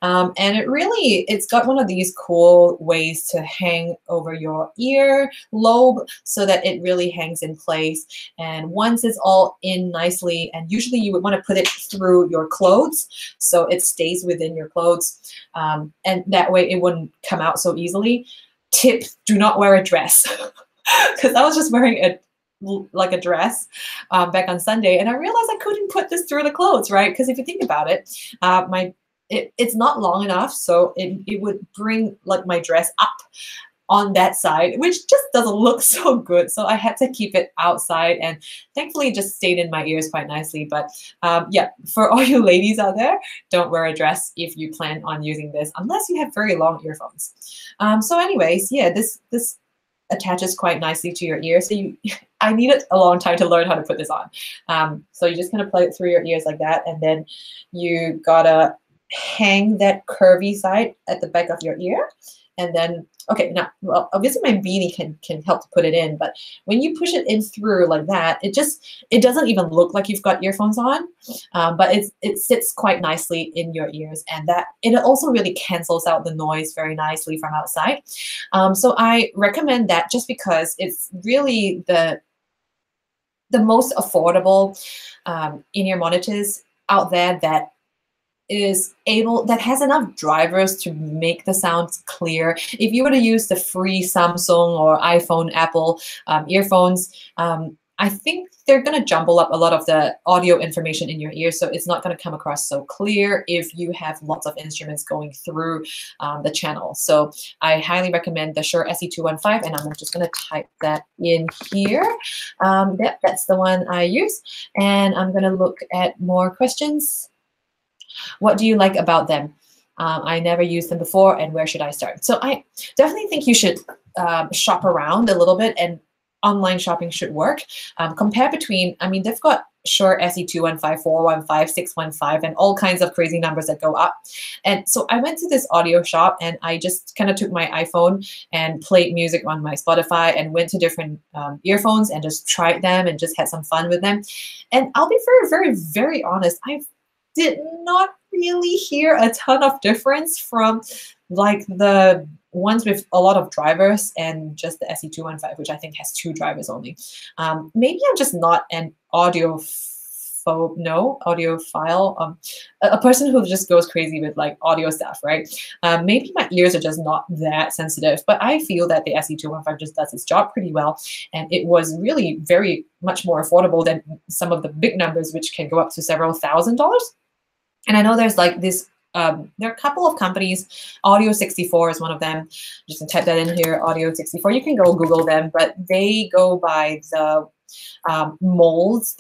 And it's got one of these cool ways to hang over your ear lobe so that it really hangs in place. And once it's all in nicely, and usually you would want to put it through your clothes so it stays within your clothes. And that way it wouldn't come out so easily. Tip, do not wear a dress. Because I was just wearing like a dress back on Sunday, and I realized I couldn't put this through the clothes, right? Because if you think about it, it's not long enough, so it would bring like my dress up on that side, which just doesn't look so good. So I had to keep it outside, and thankfully it just stayed in my ears quite nicely. But yeah, for all you ladies out there, don't wear a dress if you plan on using this, unless you have very long earphones. So anyways, yeah, this attaches quite nicely to your ear. So I needed a long time to learn how to put this on. So you just kind of plug it through your ears like that, and then you gotta hang that curvy side at the back of your ear. And then, okay, now, well, obviously my beanie can help to put it in, but when you push it in through like that, it doesn't even look like you've got earphones on, but it sits quite nicely in your ears, and that it also really cancels out the noise very nicely from outside. So I recommend that just because it's really the most affordable in-ear monitors out there that has enough drivers to make the sounds clear. If you were to use the free Samsung or iPhone, Apple earphones, I think they're going to jumble up a lot of the audio information in your ear, so it's not going to come across so clear if you have lots of instruments going through the channel. So I highly recommend the Shure SE215, and I'm just going to type that in here. Yep, that's the one I use, and I'm going to look at more questions. What do you like about them? I never used them before, and where should I start? So I definitely think you should shop around a little bit, and online shopping should work. Compare between, I mean, they've got Shure SE215, 415, 615, and all kinds of crazy numbers that go up. And so I went to this audio shop, and I just kind of took my iPhone and played music on my Spotify and went to different earphones and just tried them and just had some fun with them. And I'll be very, very, very honest, I did not really hear a ton of difference from like the ones with a lot of drivers and just the SE215, which I think has 2 drivers only. Maybe I'm just not an audiophile, a person who just goes crazy with like audio stuff, right? Maybe my ears are just not that sensitive, but I feel that the SE215 just does its job pretty well, and it was really very much more affordable than some of the big numbers, which can go up to several $1,000s. And I know there's like this, there are a couple of companies, Audio 64 is one of them. Just gonna type that in here, Audio 64. You can go Google them, but they go by the molds.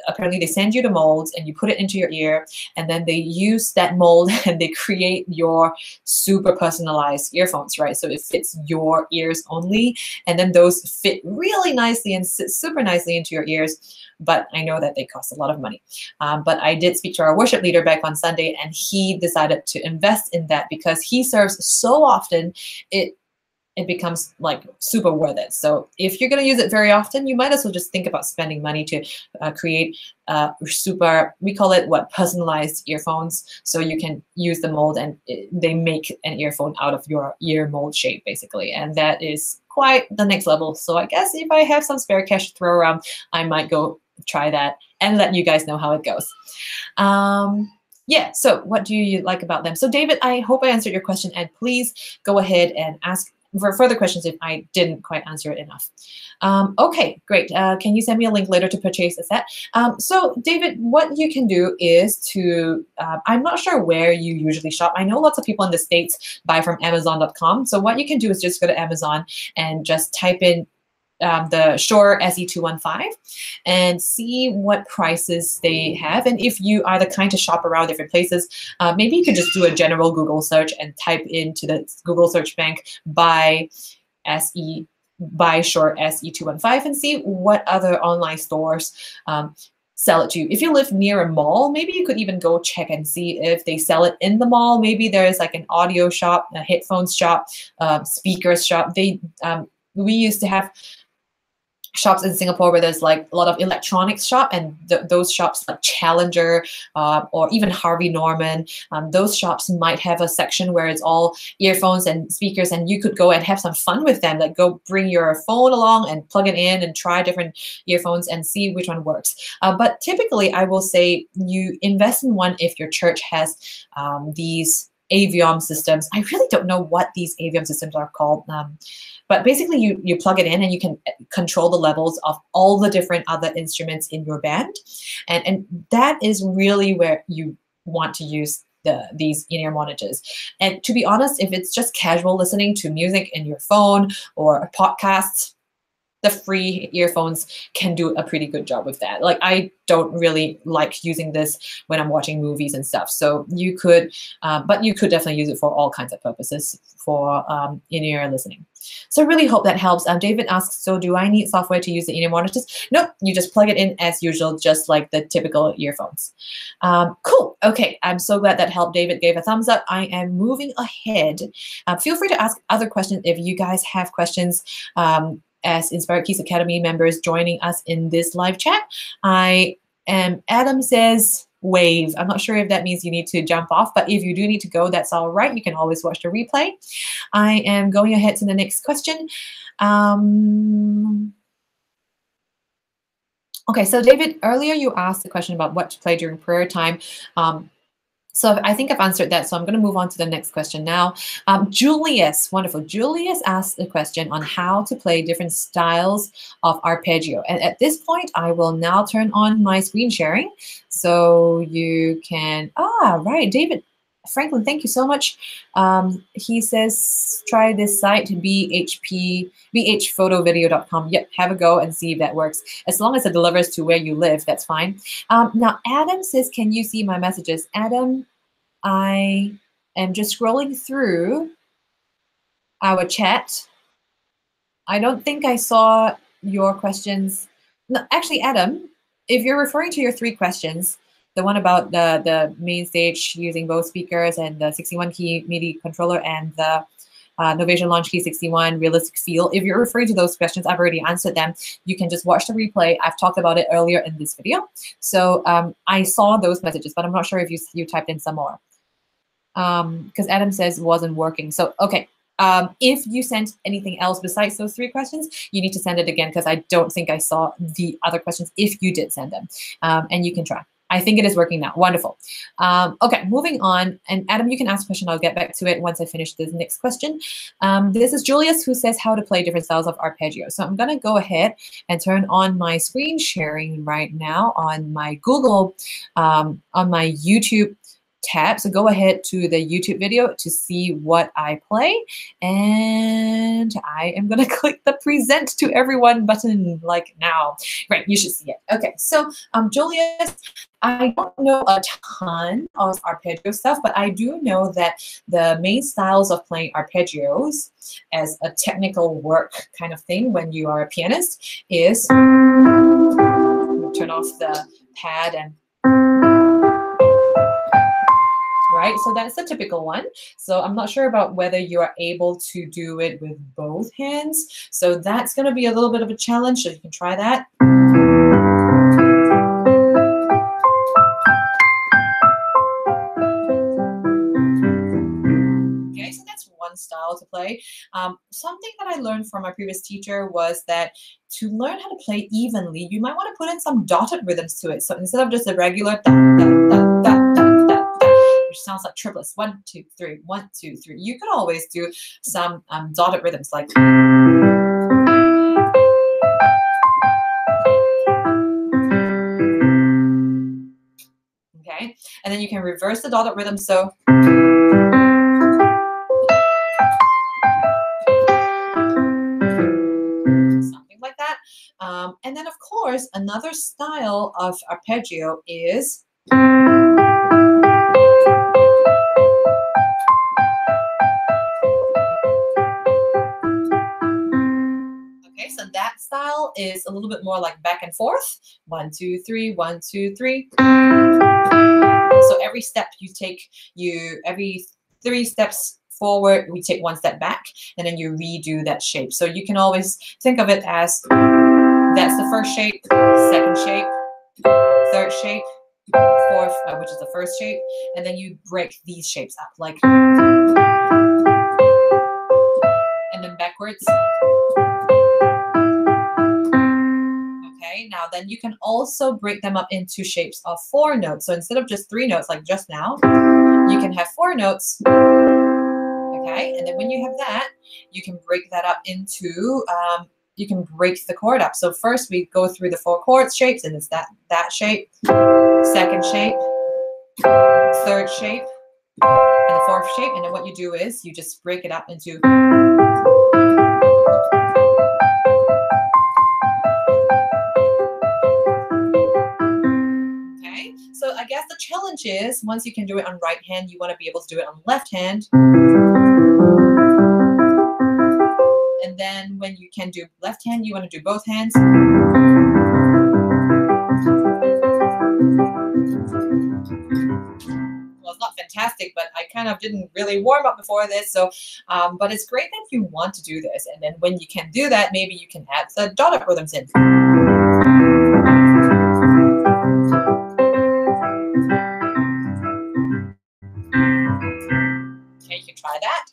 Apparently they send you the molds and you put it into your ear, and then they use that mold and they create your super personalized earphones, right? So it fits your ears only, and then those fit really nicely and sit super nicely into your ears. But I know that they cost a lot of money. But I did speak to our worship leader back on Sunday, and he decided to invest in that because he serves so often, it becomes like super worth it. So if you're going to use it very often, you might as well just think about spending money to create super, we call it what, personalized earphones. So you can use the mold, and they make an earphone out of your ear mold shape basically. And that is quite the next level. So I guess if I have some spare cash to throw around, I might go try that and let you guys know how it goes. Yeah, so what do you like about them? So David, I hope I answered your question, and please go ahead and ask for further questions if I didn't quite answer it enough. Okay, great. Can you send me a link later to purchase a set? So David, what you can do is to, I'm not sure where you usually shop. I know lots of people in the States buy from Amazon.com. So what you can do is just go to Amazon and just type in the Shure SE215 and see what prices they have. And if you are the kind to shop around different places, maybe you could just do a general Google search and type into the Google search bank buy Shure SE215 and see what other online stores sell it to you. If you live near a mall, maybe you could even go check and see if they sell it in the mall. Maybe there's like an audio shop, a headphones shop, speakers shop. We used to have shops in Singapore where there's like a lot of electronics shop, and those shops like Challenger or even Harvey Norman, those shops might have a section where it's all earphones and speakers, and you could go and have some fun with them. Like go bring your phone along and plug it in and try different earphones and see which one works. But typically I will say you invest in one if your church has these aviom systems. I really don't know what these aviom systems are called. But basically, you plug it in and you can control the levels of all the different other instruments in your band. And that is really where you want to use these in-ear monitors. And to be honest, if it's just casual listening to music in your phone or podcasts, the free earphones can do a pretty good job with that. Like, I don't really like using this when I'm watching movies and stuff. So you could, but you could definitely use it for all kinds of purposes for in-ear listening. So I really hope that helps. David asks, so do I need software to use the in-ear monitors? Nope, you just plug it in as usual, just like the typical earphones. Cool. Okay, I'm so glad that helped. David gave a thumbs up. I am moving ahead. Feel free to ask other questions if you guys have questions. As Inspired Keys Academy members joining us in this live chat. Adam says wave. I'm not sure if that means you need to jump off, but if you do need to go, that's all right. You can always watch the replay. I am going ahead to the next question. Okay, so David, earlier you asked the question about what to play during prayer time. So I think I've answered that, so I'm going to move on to the next question now. Julius, wonderful. Julius asked the question on how to play different styles of arpeggio. And at this point, I will now turn on my screen sharing so you can, right, David Franklin, thank you so much. He says, try this site, bhphotovideo.com. Yep, have a go and see if that works. As long as it delivers to where you live, that's fine. Now, Adam says, can you see my messages? Adam, I am just scrolling through our chat. I don't think I saw your questions. No, actually, Adam, if you're referring to your 3 questions, the one about the main stage using both speakers and the 61-key MIDI controller and the Novation Launch Key 61 realistic feel. If you're referring to those questions, I've already answered them. You can just watch the replay. I've talked about it earlier in this video. So I saw those messages, but I'm not sure if you typed in some more. Because Adam says it wasn't working. So, okay. If you sent anything else besides those 3 questions, you need to send it again because I don't think I saw the other questions if you did send them. And you can try. I think it is working now. Wonderful. Okay, moving on. And Adam, you can ask a question. I'll get back to it once I finish this next question. This is Julius who says how to play different styles of arpeggio. So I'm going to go ahead and turn on my screen sharing right now on my Google, on my YouTube tab. So go ahead to the YouTube video to see what I play. And I am going to click the present to everyone button like now. Right, you should see it. Okay, so Julius, I don't know a ton of arpeggio stuff, but I do know that the main styles of playing arpeggios as a technical work kind of thing when you are a pianist is, turn off the pad and right? So that's the typical one. So I'm not sure about whether you are able to do it with both hands. So that's going to be a little bit of a challenge. So you can try that. Okay, so that's one style to play. Something that I learned from my previous teacher was that to learn how to play evenly, you might want to put in some dotted rhythms to it. So instead of just a regular da, da, da, da, da, da, which sounds like triplets, 1, 2, 3, 1, 2, 3. You could always do some dotted rhythms like. Okay, and then you can reverse the dotted rhythm. So. Something like that. And then, of course, another style of arpeggio is. So that style is a little bit more like back and forth. 1, 2, 3, 1, 2, 3. So every step you take, every 3 steps forward, we take 1 step back, and then you redo that shape. So you can always think of it as that's the first shape, second shape, third shape, fourth, which is the first shape, and then you break these shapes up like, and then backwards. Okay, now then you can also break them up into shapes of 4 notes. So instead of just 3 notes like just now, you can have 4 notes. Okay, and then when you have that, you can break that up into, you can break the chord up. So first we go through the 4 chord shapes, and it's that shape, second shape, third shape, and the fourth shape. And then what you do is you just break it up into. Okay, so I guess the challenge is once you can do it on right hand, you want to be able to do it on left hand. And then when you can do left hand, you want to do both hands. Well, it's not fantastic, but I kind of didn't really warm up before this. So, but it's great that you want to do this. And then when you can do that, maybe you can add the dotted rhythms in. Okay, you can try that.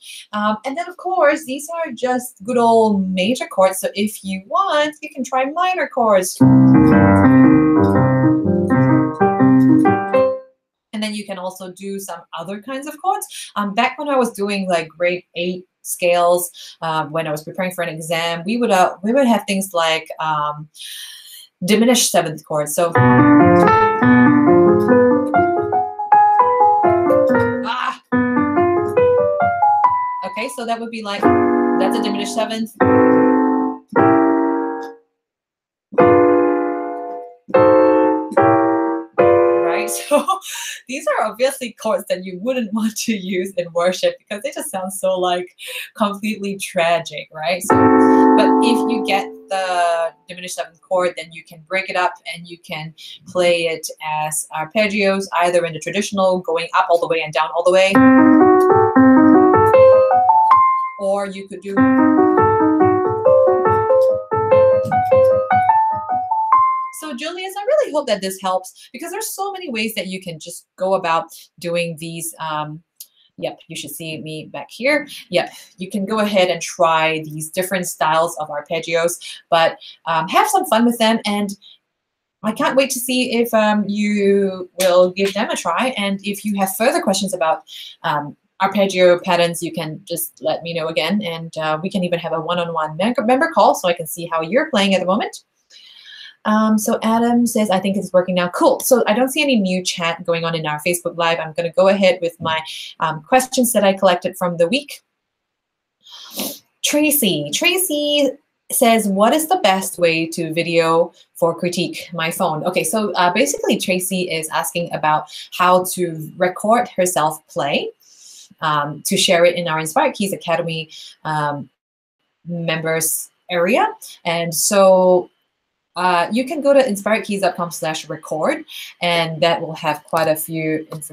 And then, of course, these are just good old major chords. So if you want, you can try minor chords. And then you can also do some other kinds of chords. Back when I was doing like grade 8 scales, when I was preparing for an exam, we would have things like diminished 7th chords. So okay, so that would be like, that's a diminished 7th. Right, so these are obviously chords that you wouldn't want to use in worship because they just sound so like completely tragic, right? So, but if you get the diminished 7th chord, then you can break it up and you can play it as arpeggios, either in the traditional, going up all the way and down all the way, or you could do. So Julius, I really hope that this helps because there's so many ways that you can just go about doing these. Yep, you should see me back here. Yep, you can go ahead and try these different styles of arpeggios, but have some fun with them. And I can't wait to see if you will give them a try. And if you have further questions about arpeggio patterns, you can just let me know again. And we can even have a one-on-one member call so I can see how you're playing at the moment. So Adam says, I think it's working now. Cool. So I don't see any new chat going on in our Facebook Live. I'm going to go ahead with my questions that I collected from the week. Tracy says, what is the best way to video for critique my phone? Okay, so basically Tracy is asking about how to record herself play to share it in our Inspired Keys Academy members area. And so you can go to inspiredkeys.com/record, and that will have quite a few bit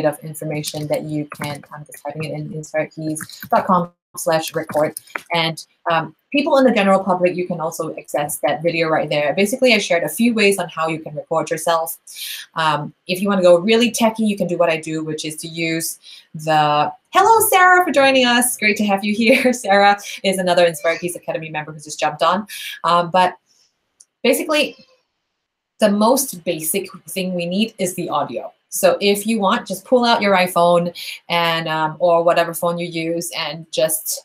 of information that you can, I'm just typing it in inspiredkeys.com/record. And people in the general public, you can also access that video right there. Basically, I shared a few ways on how you can record yourself. If you want to go really techy, you can do what I do, which is to use the, hello, Sarah, for joining us. Great to have you here. Sarah is another Inspired Keys Academy member who just jumped on. But basically, the most basic thing we need is the audio. So if you want, just pull out your iPhone and or whatever phone you use and just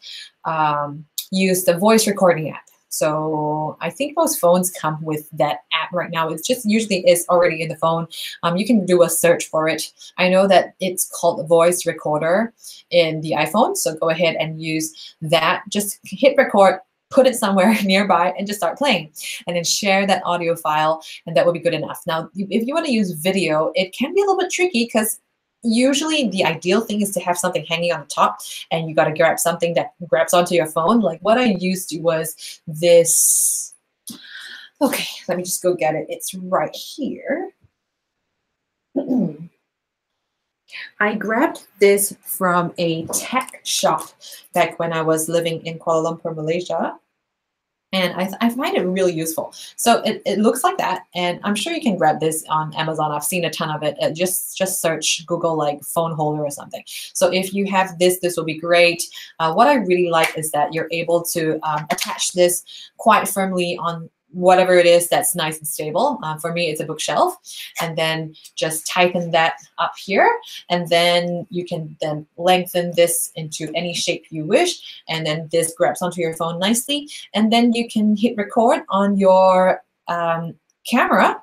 use the voice recording app. So I think most phones come with that app right now. It's just usually is already in the phone. You can do a search for it. I know that it's called Voice Recorder in the iPhone. So go ahead and use that. Just hit record, put it somewhere nearby and just start playing, and then share that audio file, and that will be good enough. Now, if you want to use video, it can be a little bit tricky because usually the ideal thing is to have something hanging on the top, and you got to grab something that grabs onto your phone. Like what I used was this. Okay, let me just go get it. It's right here. I grabbed this from a tech shop back when I was living in Kuala Lumpur, Malaysia. And I find it really useful. So it looks like that. And I'm sure you can grab this on Amazon. I've seen a ton of it. Just search Google like phone holder or something. So if you have this, this will be great. What I really like is that you're able to attach this quite firmly on whatever it is that's nice and stable. For me, it's a bookshelf. And then just tighten that up here. And then you can then lengthen this into any shape you wish. And then this grabs onto your phone nicely. And then you can hit record on your camera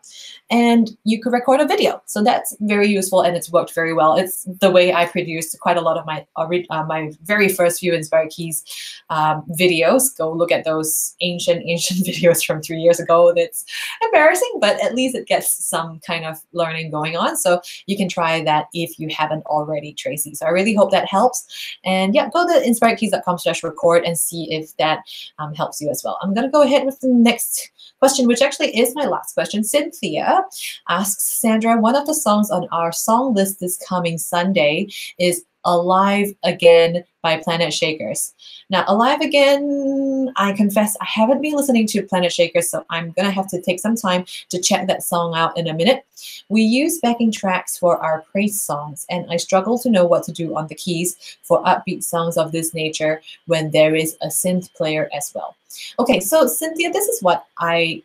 and you could record a video. So that's very useful and it's worked very well. It's the way I produced quite a lot of my my very first few Inspired Keys videos. Go look at those ancient videos from 3 years ago. That's embarrassing, but at least it gets some kind of learning going on. So you can try that if you haven't already, Tracy. So I really hope that helps. And yeah, go to inspiredkeys.com/record and see if that helps you as well. I'm going to go ahead with the next question, which actually is my last question. Cynthia asks, Sandra, one of the songs on our song list this coming Sunday is Alive Again by Planet Shakers. Now, Alive Again, I confess I haven't been listening to Planet Shakers, so I'm going to have to take some time to check that song out in a minute. We use backing tracks for our praise songs, and I struggle to know what to do on the keys for upbeat songs of this nature when there is a synth player as well. Okay, so Cynthia, this is what I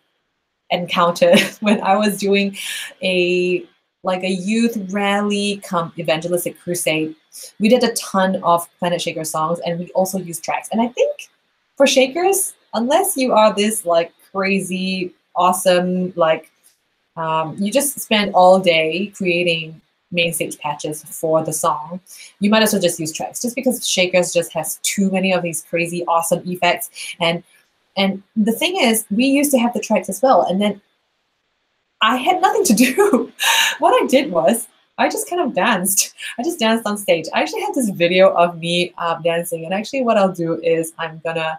encountered when I was doing a youth rally come evangelistic crusade. We did a ton of Planet Shaker songs and we also used tracks. And I think for Shakers, unless you are this like crazy, awesome, like you just spend all day creating main stage patches for the song, you might as well just use tracks, just because Shakers just has too many of these crazy, awesome effects. And the thing is, we used to have the tracks as well. And then I had nothing to do. What I did was I just kind of danced. I just danced on stage. I actually had this video of me dancing. And actually what I'll do is I'm gonna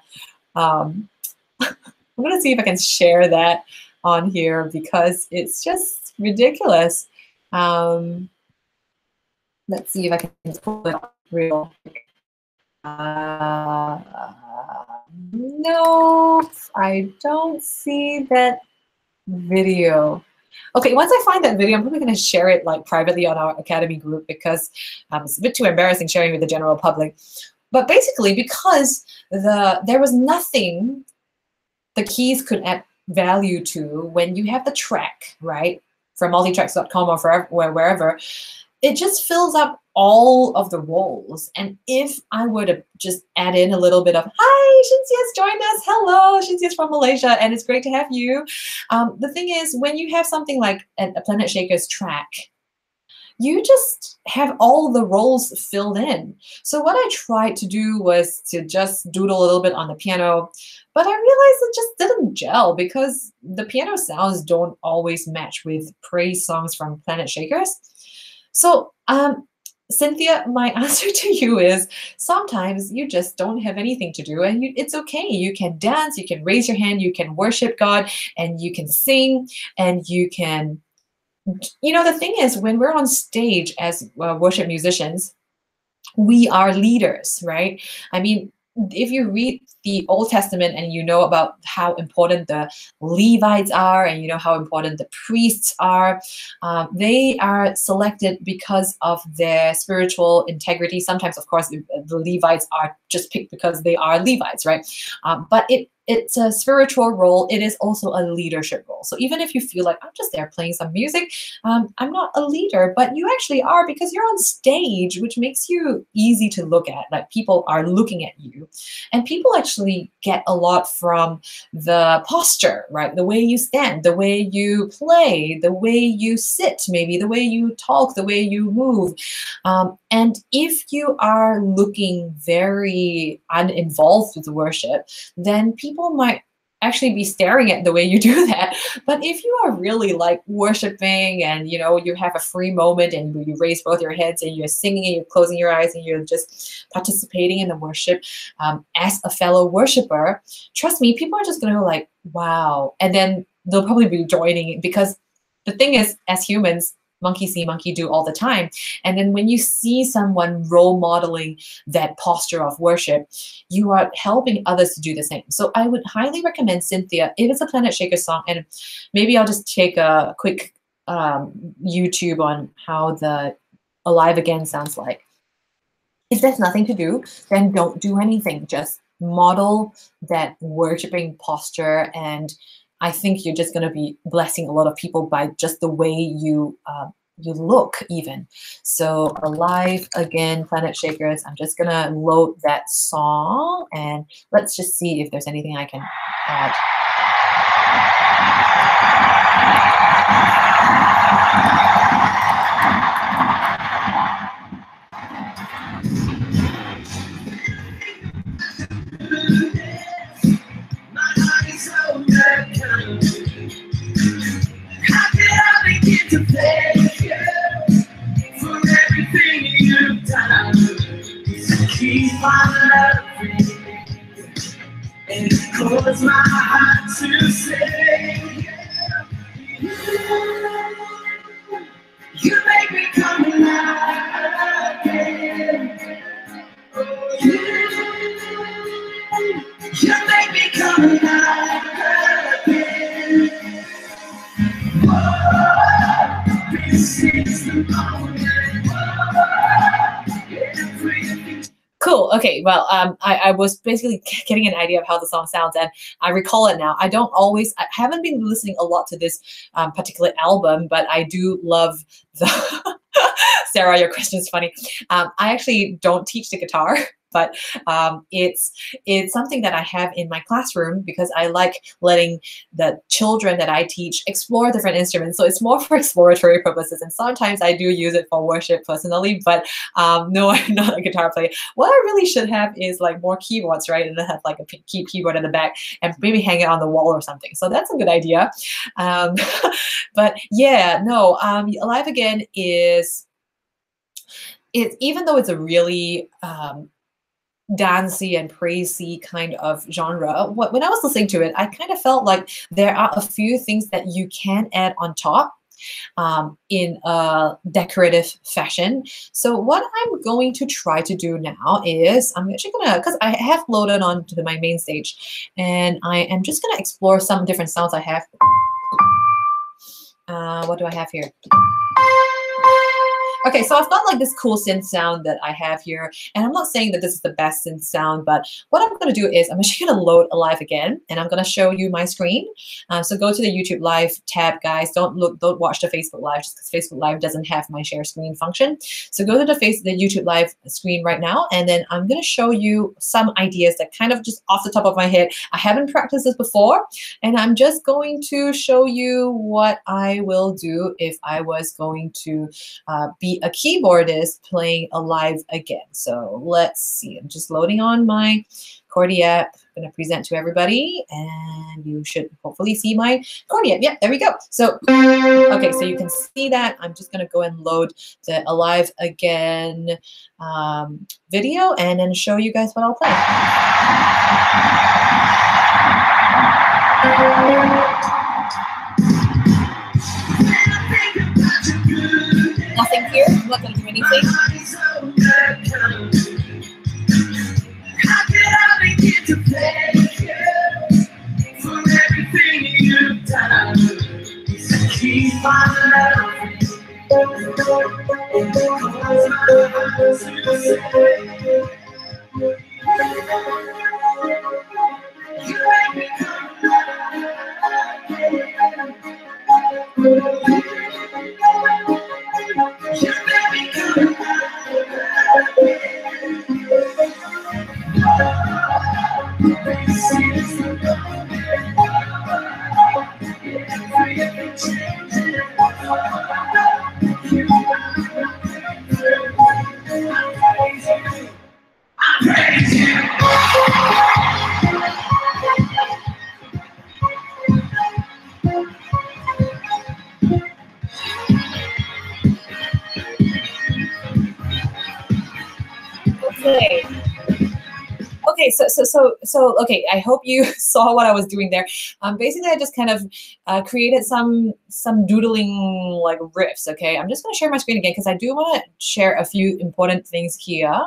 see if I can share that on here because it's just ridiculous. Let's see if I can pull it up real quick. No, I don't see that video. Okay, once I find that video, I'm probably going to share it like privately on our Academy group because it's a bit too embarrassing sharing with the general public. But basically, because there was nothing the keys could add value to when you have the track, right, from multitracks.com or wherever, it just fills up all of the roles. And if I were to just add in a little bit of, hi, Shinzia's joined us. Hello, Shinzia's from Malaysia, and it's great to have you. The thing is, when you have something like a Planet Shakers track, you just have all the roles filled in. So what I tried to do was to just doodle a little bit on the piano, but I realized it just didn't gel because the piano sounds don't always match with praise songs from Planet Shakers. So, Cynthia, my answer to you is sometimes you just don't have anything to do and it's okay. You can dance, you can raise your hand, you can worship God, and you can sing, and you can, you know, the thing is when we're on stage as worship musicians, we are leaders, right? I mean, if you read the Old Testament and you know about how important the Levites are and you know how important the priests are, they are selected because of their spiritual integrity. Sometimes, of course, the Levites are just picked because they are Levites, right? But it's a spiritual role. It is also a leadership role. So even if you feel like I'm just there playing some music, I'm not a leader, but you actually are because you're on stage, which makes you easy to look at. Like people are looking at you, and people actually get a lot from the posture, right? The way you stand, the way you play, the way you sit, maybe the way you talk, the way you move. And if you are looking very uninvolved with the worship, then people might actually be staring at the way you do that. But if you are really like worshiping and, you know, you have a free moment and you raise both your heads and you're singing and you're closing your eyes and you're just participating in the worship as a fellow worshiper, trust me, people are just going to go like, wow. And then they'll probably be joining it because the thing is, as humans, monkey see, monkey do all the time. And then when you see someone role modeling that posture of worship, you are helping others to do the same. So I would highly recommend, Cynthia, if it's a Planet Shaker song, and maybe I'll just take a quick YouTube on how the Alive Again sounds like. If there's nothing to do, then don't do anything. Just model that worshiping posture and I think you're just going to be blessing a lot of people by just the way you look even. So Alive Again, Planet Shakers. I'm just going to load that song and let's just see if there's anything I can add. How could I begin to thank you for everything you've done? Keep on loving and close my heart to say you make me come alive again. You make me come alive again. This is the moment. Cool. Okay. Well, I was basically getting an idea of how the song sounds, and I recall it now. I haven't been listening a lot to this particular album, but I do love the. Sarah, your question is funny. I actually don't teach the guitar, but it's something that I have in my classroom because I like letting the children that I teach explore different instruments. So it's more for exploratory purposes, and sometimes I do use it for worship personally. But no, I'm not a guitar player. What I really should have is like more keyboards, right? And I have like a keyboard in the back, and maybe hang it on the wall or something. So that's a good idea. But yeah, no. Alive Again is. Even though it's a really dancey and praisey kind of genre, when I was listening to it, I kind of felt like there are a few things that you can add on top in a decorative fashion. So what I'm going to try to do now is I'm actually gonna, because I have loaded on to my main stage, and I am just gonna explore some different sounds I have. What do I have here? Okay, so I've got like this cool synth sound that I have here, and I'm not saying that this is the best synth sound, but what I'm going to do is I'm actually going to load Alive Again, and I'm going to show you my screen. So go to the YouTube Live tab, guys. Don't watch the Facebook Live, just because Facebook Live doesn't have my share screen function. So go to the YouTube Live screen right now, and then I'm going to show you some ideas that kind of just off the top of my head. I haven't practiced this before, and I'm just going to show you what I will do if I was going to be a keyboardist playing Alive Again. So let's see. I'm just loading on my Chordy app. I'm going to present to everybody, and you should hopefully see my Chordy app. Yeah, there we go. So, okay, so you can see that. I'm just going to go and load the Alive Again video and then show you guys what I'll play. Nothing here. I'm not going to do anything. How could I begin to thank you for everything you've done? Keep on loving. You make me come Okay, so okay, I hope you saw what I was doing there. Basically, I just kind of created some doodling like riffs. Okay, I'm just going to share my screen again because I do want to share a few important things here.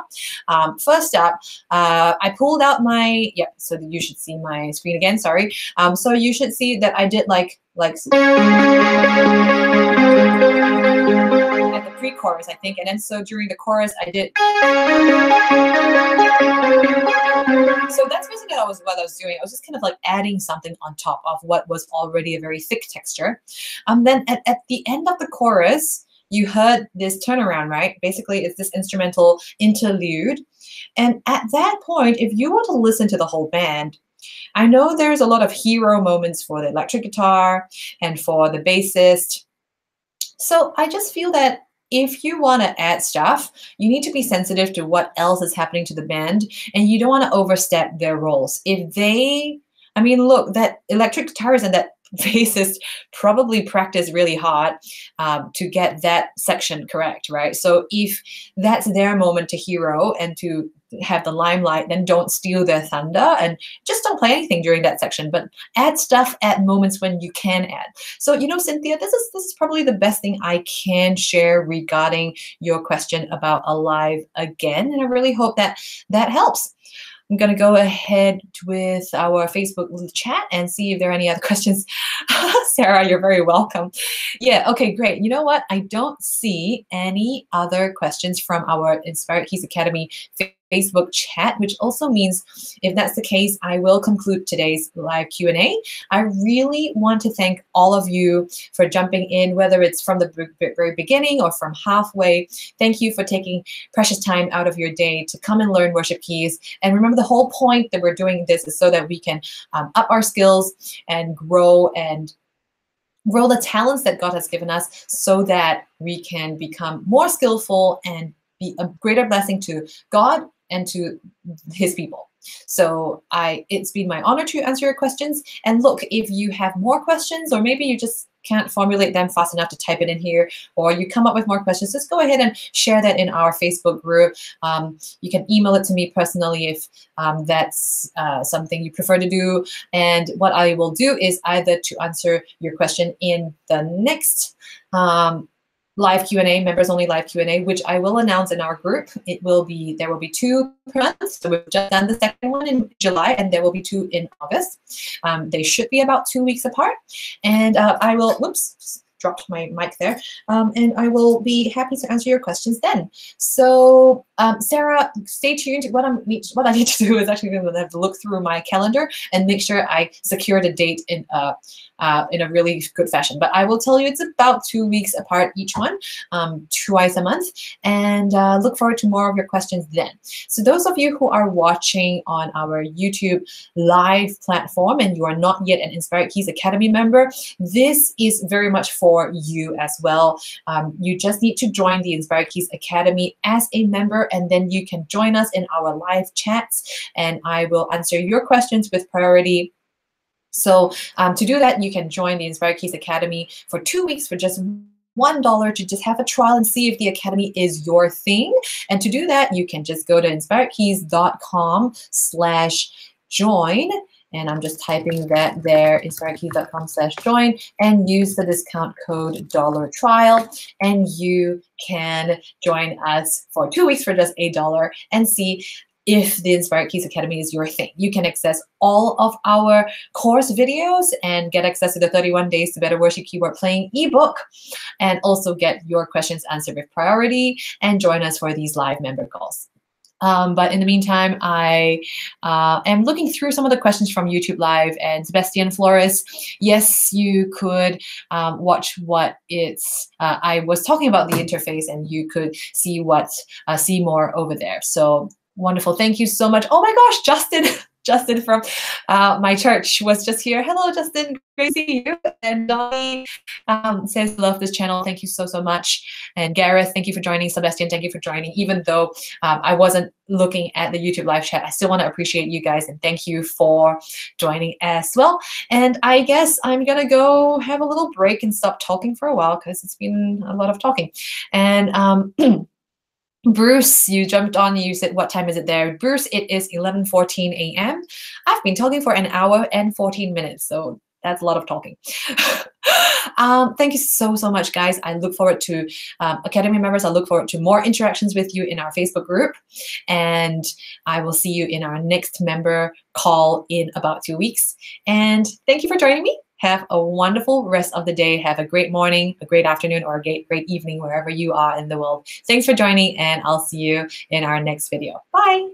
First up, I pulled out my so you should see my screen again. Sorry. So you should see that I did like at the pre-chorus, I think, and then so during the chorus I did. So that's basically what I was doing. I was just kind of like adding something on top of what was already a very thick texture. Then at the end of the chorus, you heard this turnaround, right? Basically, it's this instrumental interlude. And at that point, if you want to listen to the whole band, I know there's a lot of hero moments for the electric guitar and for the bassist. So I just feel that if you want to add stuff, you need to be sensitive to what else is happening to the band, and you don't want to overstep their roles. If they, I mean, look, that electric guitarist and that bassist probably practice really hard to get that section correct, right? So if that's their moment to hero and to have the limelight, then don't steal their thunder and just don't play anything during that section, but add stuff at moments when you can add. So, you know, Cynthia, this is probably the best thing I can share regarding your question about Alive Again, and I really hope that that helps. I'm going to go ahead with our Facebook chat and see if there are any other questions. Sarah, you're very welcome. Yeah, okay, great. You know what? I don't see any other questions from our Inspired Keys Academy Facebook chat, which also means if that's the case, I will conclude today's live Q&A. I really want to thank all of you for jumping in, whether it's from the very beginning or from halfway. Thank you for taking precious time out of your day to come and learn worship keys. And remember, the whole point that we're doing this is so that we can up our skills and grow the talents that God has given us so that we can become more skillful and be a greater blessing to God and to his people. So it's been my honor to answer your questions. And look, if you have more questions, or maybe you just can't formulate them fast enough to type it in here, or you come up with more questions, just go ahead and share that in our Facebook group. You can email it to me personally if that's something you prefer to do. And what I will do is either to answer your question in the next live Q&A, members only live Q&A, which I will announce in our group. There will be 2 per month. So we've just done the second one in July, and there will be 2 in August. They should be about 2 weeks apart. And I will, whoops, dropped my mic there. And I will be happy to answer your questions then. So Sarah, stay tuned. What I need to do is actually going to have to look through my calendar and make sure I secure the date in a really good fashion. But I will tell you it's about 2 weeks apart each one, twice a month, and look forward to more of your questions then. So those of you who are watching on our YouTube live platform and you are not yet an Inspired Keys Academy member, this is very much for you as well. You just need to join the Inspired Keys Academy as a member, and then you can join us in our live chats, and I will answer your questions with priority. So to do that, you can join the Inspired Keys Academy for 2 weeks for just $1 to just have a trial and see if the Academy is your thing. And to do that, you can just go to inspiredkeys.com/join. And I'm just typing that there, inspiredkeys.com/join, and use the discount code $trial. And you can join us for 2 weeks for just $1 and see if the Inspired Keys Academy is your thing. You can access all of our course videos and get access to the 31 Days to Better Worship Keyboard Playing ebook, and also get your questions answered with priority and join us for these live member calls. But in the meantime, I am looking through some of the questions from YouTube Live, and Sebastian Flores, yes, you could watch what it's, I was talking about the interface, and you could see more over there. So wonderful. Thank you so much. Oh my gosh, Justin. Justin from my church was just here. Hello, Justin. Great to see you. And Donnie says, love this channel. Thank you so, so much. And Gareth, thank you for joining. Sebastian, thank you for joining. Even though I wasn't looking at the YouTube live chat, I still want to appreciate you guys and thank you for joining as well. And I guess I'm going to go have a little break and stop talking for a while because it's been a lot of talking. And Bruce, you jumped on, you said, what time is it there? Bruce, it is 11:14 a.m. I've been talking for an hour and 14 minutes, so that's a lot of talking. Thank you so, so much, guys. I look forward to Academy members. I look forward to more interactions with you in our Facebook group. And I will see you in our next member call in about 2 weeks. And thank you for joining me. Have a wonderful rest of the day. Have a great morning, a great afternoon, or a great evening, wherever you are in the world. Thanks for joining, and I'll see you in our next video. Bye.